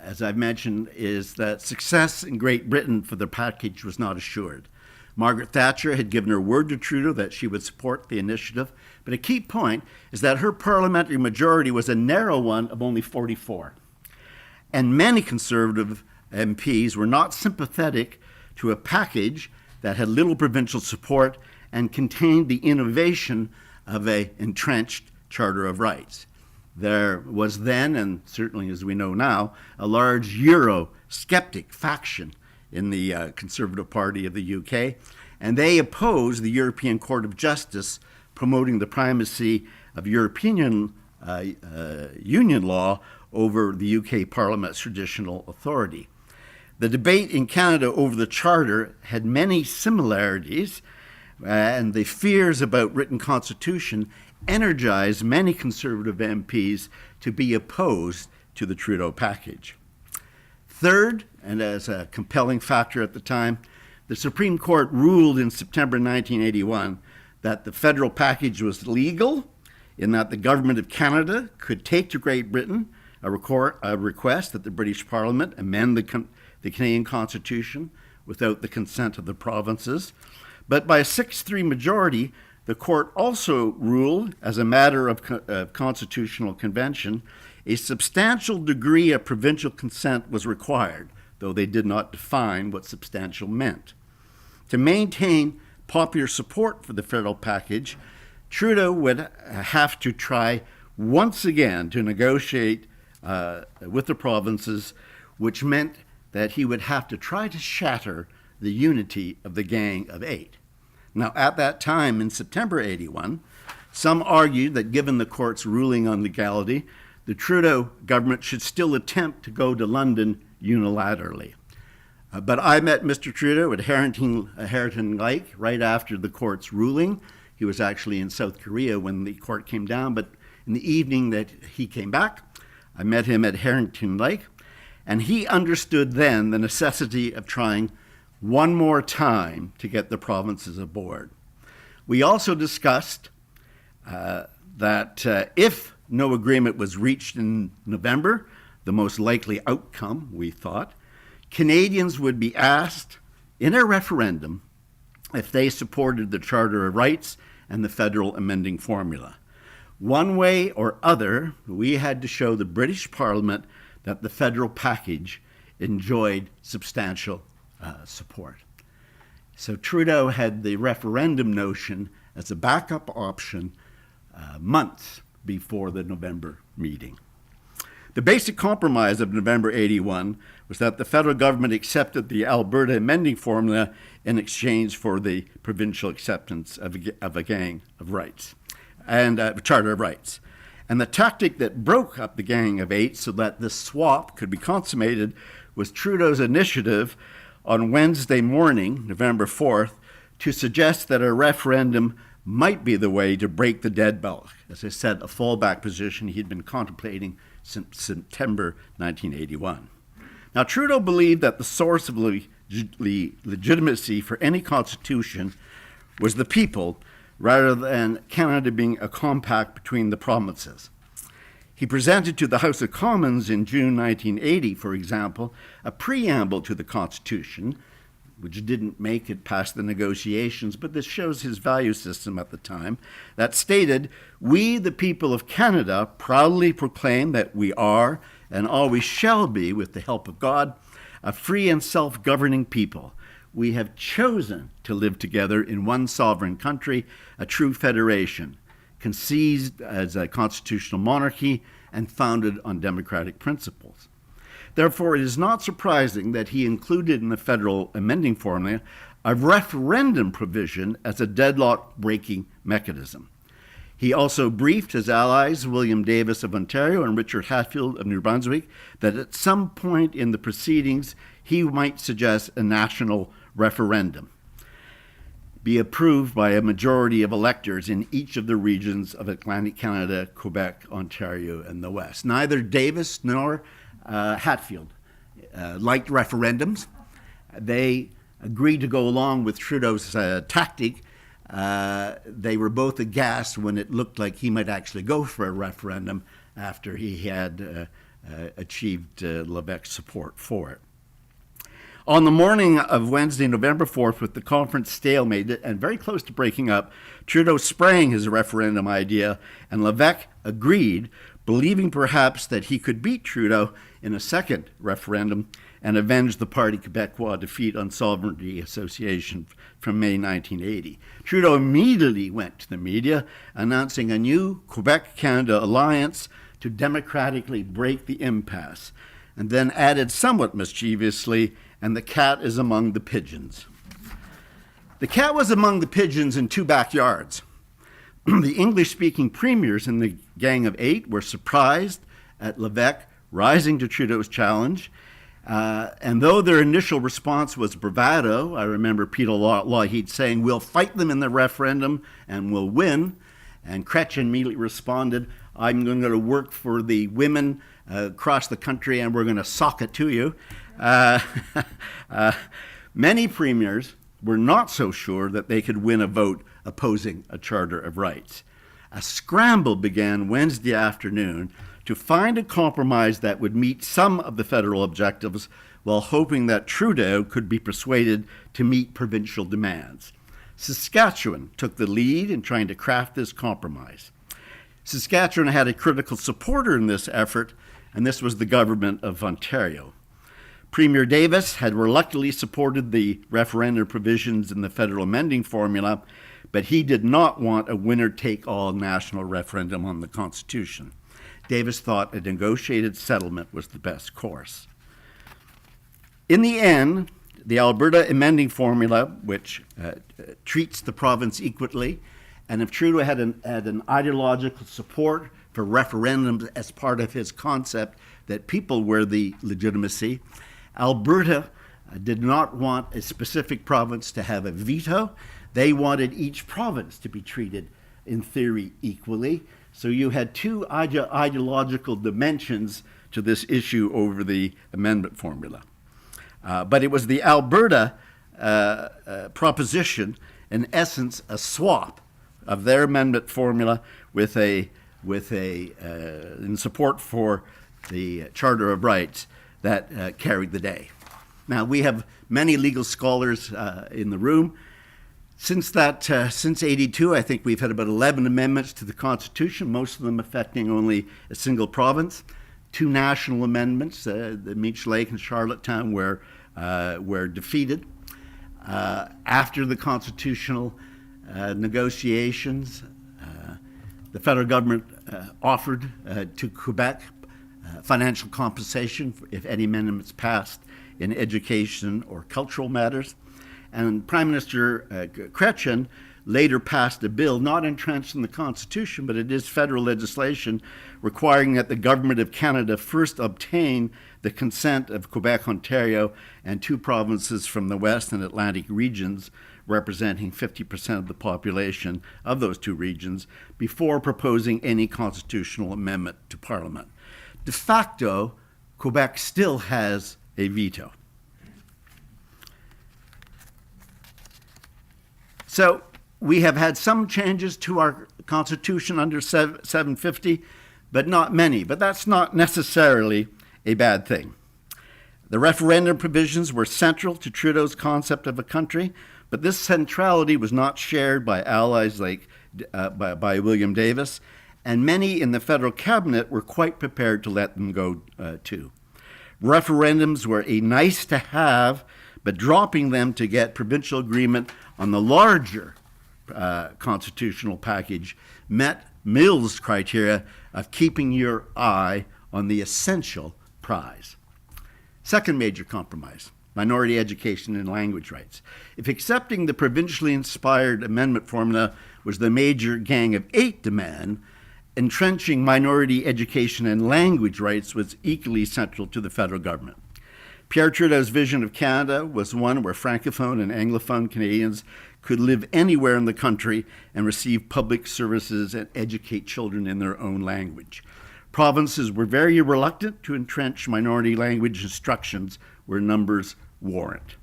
as I've mentioned, is that success in Great Britain for the package was not assured. Margaret Thatcher had given her word to Trudeau that she would support the initiative, but a key point is that her parliamentary majority was a narrow one of only 44. And many Conservative MPs were not sympathetic to a package that had little provincial support and contained the innovation of an entrenched Charter of Rights. There was then, and certainly as we know now, a large Euro-skeptic faction in the Conservative Party of the UK, and they opposed the European Court of Justice promoting the primacy of European Union law over the UK Parliament's traditional authority. The debate in Canada over the Charter had many similarities, and the fears about written constitution energized many Conservative MPs to be opposed to the Trudeau package. Third, and as a compelling factor at the time, the Supreme Court ruled in September 1981 that the federal package was legal, in that the Government of Canada could take to Great Britain a request that the British Parliament amend the Canadian Constitution without the consent of the provinces. But by a 6-3 majority, the court also ruled, as a matter of constitutional convention, a substantial degree of provincial consent was required, though they did not define what substantial meant. To maintain popular support for the federal package, Trudeau would have to try once again to negotiate with the provinces, which meant that he would have to try to shatter the unity of the Gang of Eight. Now, at that time, in September 81, some argued that given the court's ruling on legality, the Trudeau government should still attempt to go to London unilaterally. But I met Mr. Trudeau at Harrington Lake right after the court's ruling. He was actually in South Korea when the court came down, but in the evening that he came back, I met him at Harrington Lake, and he understood then the necessity of trying one more time to get the provinces aboard. We also discussed that if no agreement was reached in November, the most likely outcome, we thought, Canadians would be asked in a referendum if they supported the Charter of Rights and the federal amending formula. One way or other, we had to show the British Parliament that the federal package enjoyed substantial support. So Trudeau had the referendum notion as a backup option months before the November meeting. The basic compromise of November 81 was that the federal government accepted the Alberta amending formula in exchange for the provincial acceptance of a Gang of Rights and a Charter of Rights. And the tactic that broke up the Gang of Eight so that this swap could be consummated was Trudeau's initiative on Wednesday morning, November 4th, to suggest that a referendum might be the way to break the deadlock. As I said, a fallback position he'd been contemplating since September 1981. Now, Trudeau believed that the source of legitimacy for any constitution was the people, rather than Canada being a compact between the provinces. He presented to the House of Commons in June 1980, for example, a preamble to the Constitution, which didn't make it past the negotiations, but this shows his value system at the time, that stated, "We, the people of Canada, proudly proclaim that we are, and always shall be, with the help of God, a free and self-governing people. We have chosen to live together in one sovereign country, a true federation, conceived as a constitutional monarchy and founded on democratic principles." Therefore, it is not surprising that he included in the federal amending formula a referendum provision as a deadlock-breaking mechanism. He also briefed his allies, William Davis of Ontario and Richard Hatfield of New Brunswick, that at some point in the proceedings, he might suggest a national referendum be approved by a majority of electors in each of the regions of Atlantic Canada, Quebec, Ontario, and the West. Neither Davis nor Hatfield liked referendums. They agreed to go along with Trudeau's tactic. They were both aghast when it looked like he might actually go for a referendum after he had achieved Lévesque's support for it. On the morning of Wednesday, November 4th, with the conference stalemated and very close to breaking up, Trudeau sprang his referendum idea, and Lévesque agreed, believing perhaps that he could beat Trudeau in a second referendum and avenge the Parti Québécois defeat on Sovereignty Association from May 1980. Trudeau immediately went to the media, announcing a new Quebec-Canada alliance to democratically break the impasse, and then added somewhat mischievously, "and the cat is among the pigeons." The cat was among the pigeons in two backyards. the English-speaking premiers in the Gang of Eight were surprised at Lévesque rising to Trudeau's challenge. And though their initial response was bravado, I remember Peter Lougheed saying, "We'll fight them in the referendum and we'll win." And Chrétien immediately responded, "I'm going to work for the women across the country and we're going to sock it to you." Many premiers were not so sure that they could win a vote opposing a Charter of Rights. A scramble began Wednesday afternoon to find a compromise that would meet some of the federal objectives while hoping that Trudeau could be persuaded to meet provincial demands. Saskatchewan took the lead in trying to craft this compromise. Saskatchewan had a critical supporter in this effort, and this was the government of Ontario. Premier Davis had reluctantly supported the referendum provisions in the federal amending formula, but he did not want a winner-take-all national referendum on the Constitution. Davis thought a negotiated settlement was the best course. In the end, the Alberta amending formula, which treats the province equally, and if Trudeau had an ideological support for referendums as part of his concept that people were the legitimacy, Alberta did not want a specific province to have a veto. They wanted each province to be treated, in theory, equally. So you had two ideological dimensions to this issue over the amendment formula. But it was the Alberta proposition, in essence, a swap of their amendment formula in support for the Charter of Rights that carried the day. Now, we have many legal scholars in the room. Since 82, I think we've had about 11 amendments to the Constitution, most of them affecting only a single province. 2 national amendments, the Meech Lake and Charlottetown, were defeated. After the constitutional negotiations, the federal government offered to Quebec financial compensation if any amendments passed in education or cultural matters. And Prime Minister Chrétien later passed a bill not entrenched in the Constitution, but it is federal legislation requiring that the Government of Canada first obtain the consent of Quebec, Ontario, and 2 provinces from the West and Atlantic regions, representing 50% of the population of those 2 regions, before proposing any constitutional amendment to Parliament. De facto, Quebec still has a veto. So we have had some changes to our Constitution under 750, but not many. But that's not necessarily a bad thing. The referendum provisions were central to Trudeau's concept of a country, but this centrality was not shared by allies like by William Davis, and many in the federal cabinet were quite prepared to let them go too. Referendums were a nice to have, but dropping them to get provincial agreement on the larger constitutional package met Mill's criteria of keeping your eye on the essential prize. Second major compromise, minority education and language rights. If accepting the provincially inspired amendment formula was the major Gang of Eight demand, entrenching minority education and language rights was equally central to the federal government. Pierre Trudeau's vision of Canada was one where Francophone and Anglophone Canadians could live anywhere in the country and receive public services and educate children in their own language. Provinces were very reluctant to entrench minority language instructions where numbers warrant.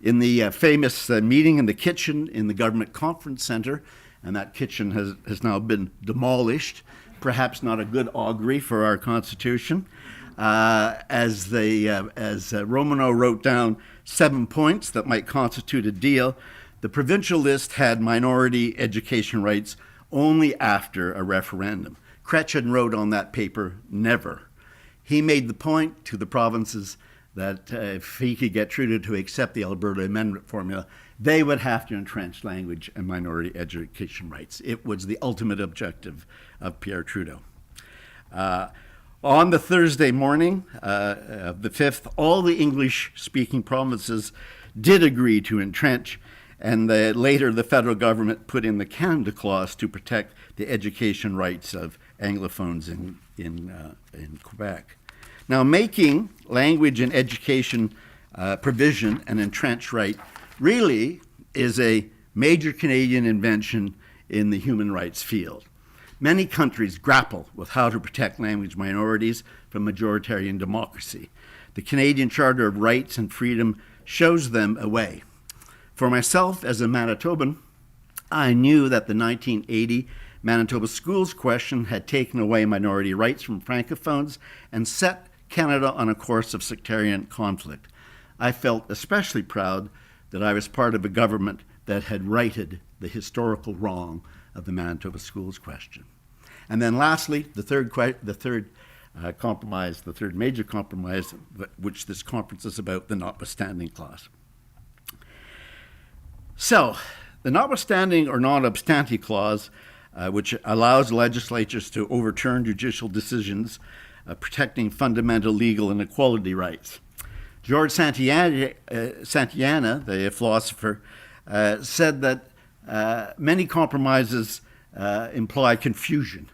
In the famous meeting in the kitchen in the Government Conference Centre, and that kitchen has now been demolished, perhaps not a good augury for our Constitution, as Romano wrote down 7 points that might constitute a deal, the provincial list had minority education rights only after a referendum. Chrétien wrote on that paper, never. He made the point to the provinces that if he could get Trudeau to accept the Alberta Amendment formula, they would have to entrench language and minority education rights. It was the ultimate objective of Pierre Trudeau. On the Thursday morning of the 5th, all the English-speaking provinces did agree to entrench, And later, the federal government put in the Canada Clause to protect the education rights of Anglophones in Quebec. Now, making language and education provision an entrenched right really is a major Canadian invention in the human rights field. Many countries grapple with how to protect language minorities from majoritarian democracy. The Canadian Charter of Rights and Freedom shows them a way. For myself, as a Manitoban, I knew that the 1980 Manitoba Schools question had taken away minority rights from Francophones and set Canada on a course of sectarian conflict. I felt especially proud that I was part of a government that had righted the historical wrong of the Manitoba Schools question. And then lastly, the third major compromise, which this conference is about, the Notwithstanding Clause. So, the Notwithstanding or Non-Obstante Clause, which allows legislatures to overturn judicial decisions protecting fundamental legal and equality rights. George Santayana, the philosopher, said that many compromises imply confusion.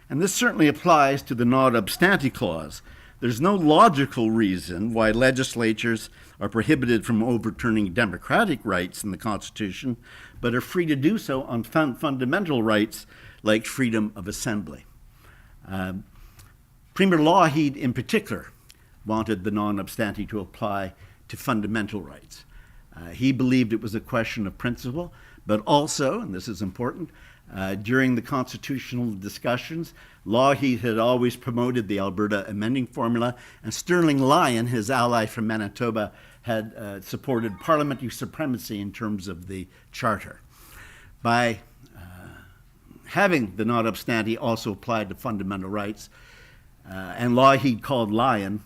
And this certainly applies to the Non-Obstante Clause. There's no logical reason why legislatures are prohibited from overturning democratic rights in the Constitution, but are free to do so on fundamental rights like freedom of assembly. Premier Lougheed, in particular, wanted the non-obstante to apply to fundamental rights. He believed it was a question of principle, but also, and this is important, during the constitutional discussions, Lougheed had always promoted the Alberta amending formula, and Sterling Lyon, his ally from Manitoba, had supported parliamentary supremacy in terms of the charter. By having the non-obstante also applied to fundamental rights, and Lougheed called Lyon,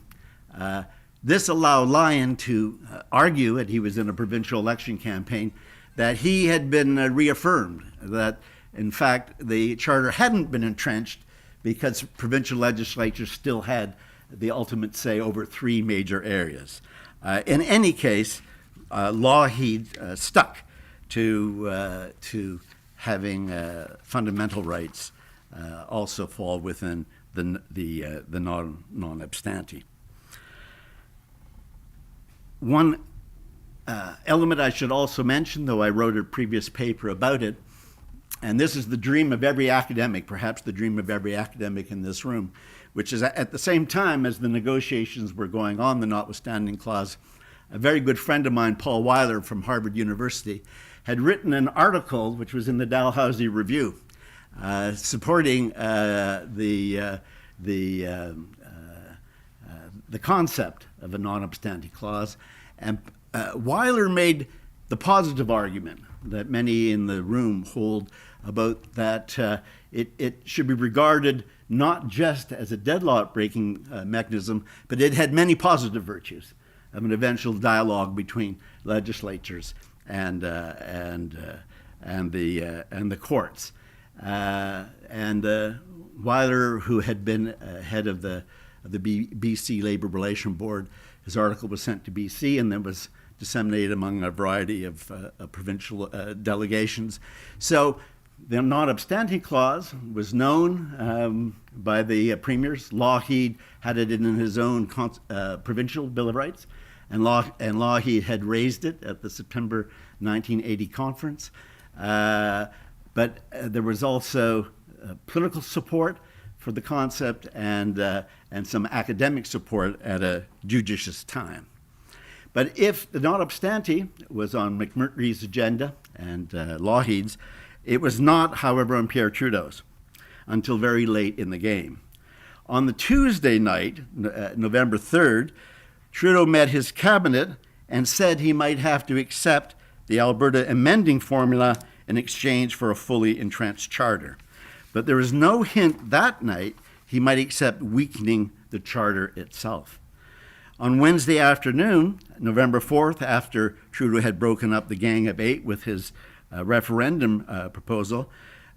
this allowed Lyon to argue, and he was in a provincial election campaign, that he had been reaffirmed, that in fact the charter hadn't been entrenched because provincial legislatures still had the ultimate say over three major areas. In any case, Lougheed stuck to having fundamental rights also fall within the non-obstante. One element I should also mention, though I wrote a previous paper about it, and this is the dream of every academic, perhaps the dream of every academic in this room, which is at the same time as the negotiations were going on, the Notwithstanding Clause, a very good friend of mine, Paul Weiler from Harvard University, had written an article which was in the Dalhousie Review supporting the concept of a non-obstante clause. And Weiler made the positive argument that many in the room hold about that it should be regarded not just as a deadlock-breaking mechanism, but it had many positive virtues of an eventual dialogue between legislatures and the courts. Weiler, who had been head of the BC Labor Relations Board, his article was sent to BC and then was disseminated among a variety of provincial delegations. So the non-obstante clause was known by the premiers. Lougheed had it in his own provincial Bill of Rights, and Lougheed had raised it at the September 1980 conference. But there was also political support for the concept and some academic support at a judicious time. But if the non-obstante was on McMurtry's agenda and Lougheed's, it was not, however, on Pierre Trudeau's until very late in the game. On the Tuesday night, November 3rd, Trudeau met his cabinet and said he might have to accept the Alberta amending formula in exchange for a fully entrenched charter. But there was no hint that night he might accept weakening the charter itself. On Wednesday afternoon, November 4th, after Trudeau had broken up the Gang of Eight with his referendum proposal,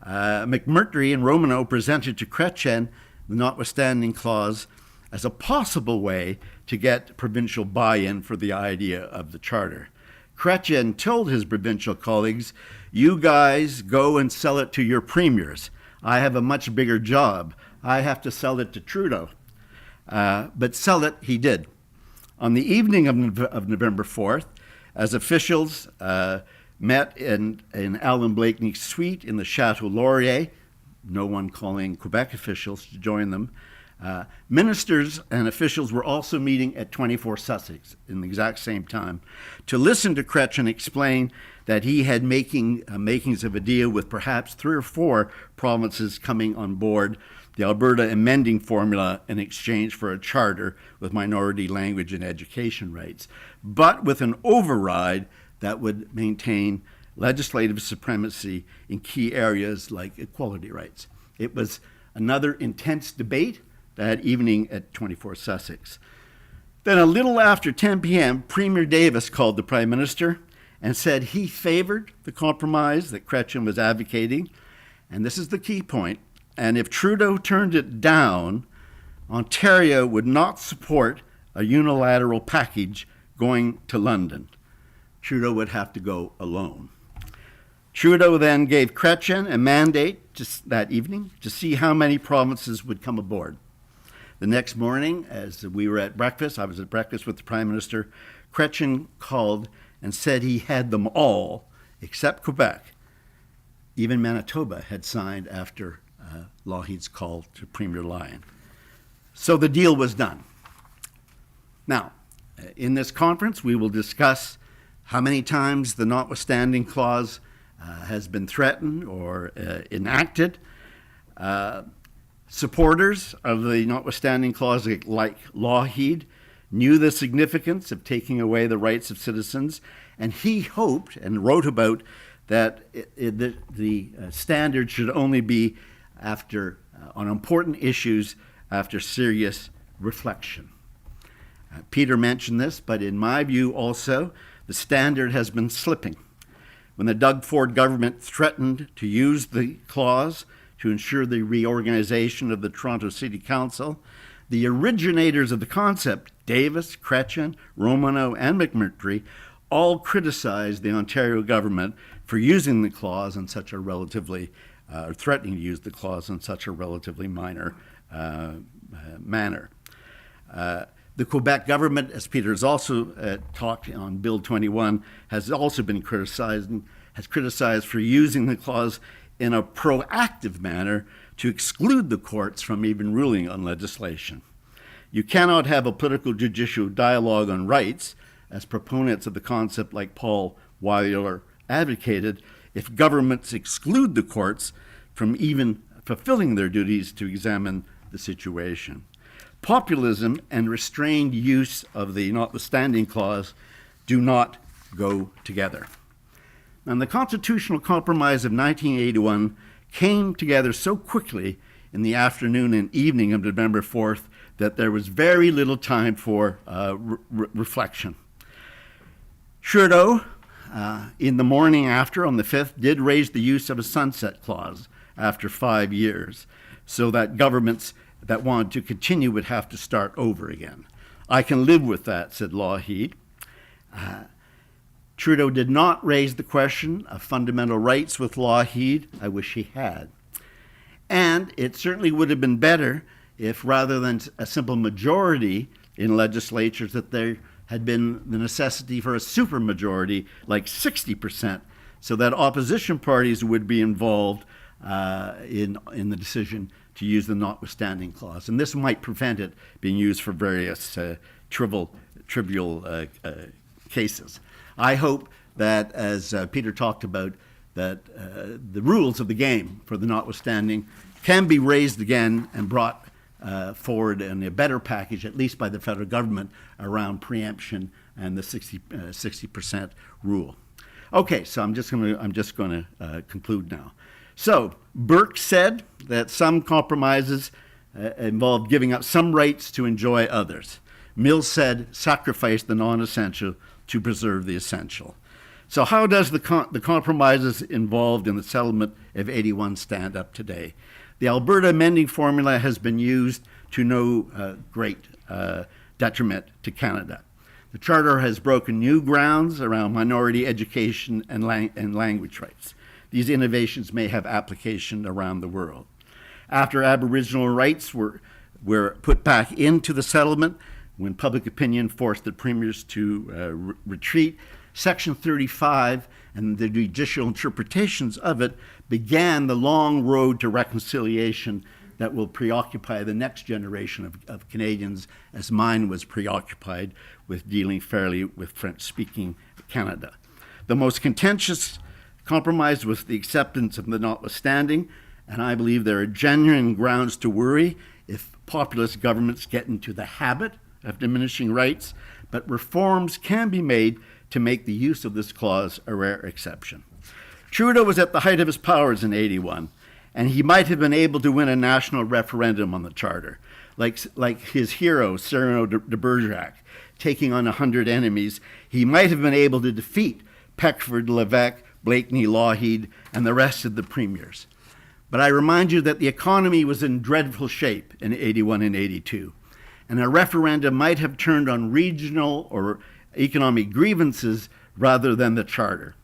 McMurtry and Romanow presented to Chrétien the Notwithstanding Clause as a possible way to get provincial buy-in for the idea of the charter. Chrétien told his provincial colleagues, "You guys go and sell it to your premiers. I have a much bigger job. I have to sell it to Trudeau." But sell it he did. On the evening of November 4th, as officials met in Alan Blakeney's suite in the Chateau Laurier, no one calling Quebec officials to join them, ministers and officials were also meeting at 24 Sussex in the exact same time to listen to Chrétien explain that he had makings of a deal with perhaps 3 or 4 provinces coming on board the Alberta amending formula in exchange for a charter with minority language and education rights, but with an override that would maintain legislative supremacy in key areas like equality rights. It was another intense debate that evening at 24 Sussex. Then a little after 10 p.m., Premier Davis called the Prime Minister and said he favored the compromise that Chrétien was advocating, and this is the key point, and if Trudeau turned it down, Ontario would not support a unilateral package going to London. Trudeau would have to go alone. Trudeau then gave Chrétien a mandate that evening to see how many provinces would come aboard. The next morning, as we were at breakfast, I was at breakfast with the Prime Minister, Chrétien called and said he had them all, except Quebec. Even Manitoba had signed after Lougheed's call to Premier Lyon. So the deal was done. Now, in this conference, we will discuss how many times the Notwithstanding clause has been threatened or enacted. Supporters of the Notwithstanding clause, like Lougheed, knew the significance of taking away the rights of citizens, and he hoped and wrote about that the standard should only be after on important issues after serious reflection. Peter mentioned this, but in my view also, the standard has been slipping. When the Doug Ford government threatened to use the clause to ensure the reorganization of the Toronto City Council, the originators of the concept, Davis, Chrétien, Romano, and McMurtry, all criticized the Ontario government for using the clause in such a relatively, threatening to use the clause in such a relatively minor manner. The Quebec government, as Peter has also talked on Bill 21, has also been criticized for using the clause in a proactive manner to exclude the courts from even ruling on legislation. You cannot have a political judicial dialogue on rights, as proponents of the concept like Paul Weiler advocated, if governments exclude the courts from even fulfilling their duties to examine the situation. Populism and restrained use of the Notwithstanding clause do not go together. And the Constitutional Compromise of 1981 came together so quickly in the afternoon and evening of November 4th that there was very little time for reflection. Trudeau, in the morning after, on the 5th, did raise the use of a sunset clause after 5 years, so that governments that wanted to continue would have to start over again. I can live with that, said Lougheed. Trudeau did not raise the question of fundamental rights with Lougheed. I wish he had. And it certainly would have been better if, rather than a simple majority in legislatures, that there had been the necessity for a supermajority, like 60%, so that opposition parties would be involved in the decision to use the Notwithstanding clause. And this might prevent it being used for various trivial cases. I hope that, as Peter talked about, that the rules of the game for the Notwithstanding can be raised again and brought forward in a better package, at least by the federal government, around preemption and the 60% rule. Okay, so I'm just going to conclude now. So Burke said that some compromises involved giving up some rights to enjoy others. Mills said sacrifice the non-essential to preserve the essential. So how does the compromises involved in the settlement of 81 stand up today? The Alberta amending formula has been used to no great detriment to Canada. The Charter has broken new grounds around minority education and language rights. These innovations may have application around the world. After Aboriginal rights were put back into the settlement, when public opinion forced the premiers to retreat, Section 35 and the judicial interpretations of it began the long road to reconciliation that will preoccupy the next generation of Canadians, as mine was preoccupied with dealing fairly with French-speaking Canada. The most contentious compromise was the acceptance of the Notwithstanding, and I believe there are genuine grounds to worry if populist governments get into the habit of diminishing rights, but reforms can be made to make the use of this clause a rare exception. Trudeau was at the height of his powers in '81, and he might have been able to win a national referendum on the Charter. Like his hero, Cyrano de Bergerac, taking on 100 enemies, he might have been able to defeat Peckford, Levesque, Blakeney, Lougheed, and the rest of the premiers. But I remind you that the economy was in dreadful shape in '81 and '82, and a referendum might have turned on regional or economic grievances rather than the Charter.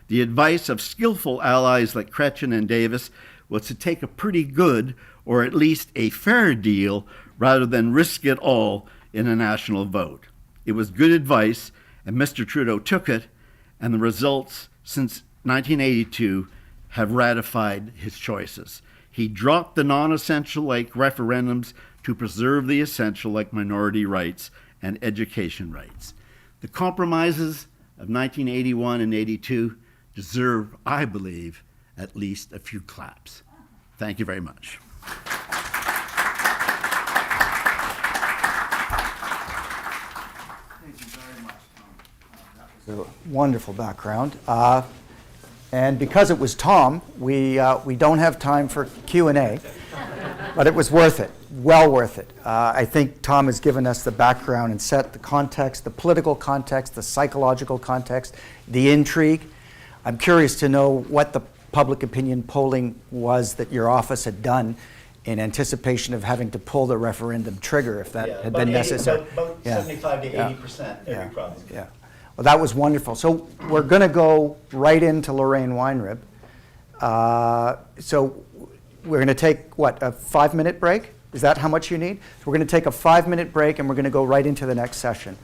The advice of skillful allies like Chrétien and Davis was to take a pretty good, or at least a fair deal, rather than risk it all in a national vote. It was good advice, and Mr. Trudeau took it, and the results since 1982 have ratified his choices. He dropped the non-essential like referendums to preserve the essential like minority rights and education rights. The compromises of 1981 and '82 deserve, I believe, at least a few claps. Thank you very much. Thank you very much, Tom. That was a wonderful background. And because it was Tom, we don't have time for Q&A, but it was worth it, well worth it. I think Tom has given us the background and set the context, the political context, the psychological context, the intrigue. I'm curious to know what the public opinion polling was that your office had done in anticipation of having to pull the referendum trigger if that had been necessary. About 75 to 80% every province. Yeah. Well, that was wonderful. So we're going to go right into Lorraine Weinrib. So we're going to take, what, a 5-minute break? Is that how much you need? So we're going to take a 5-minute break, and we're going to go right into the next session.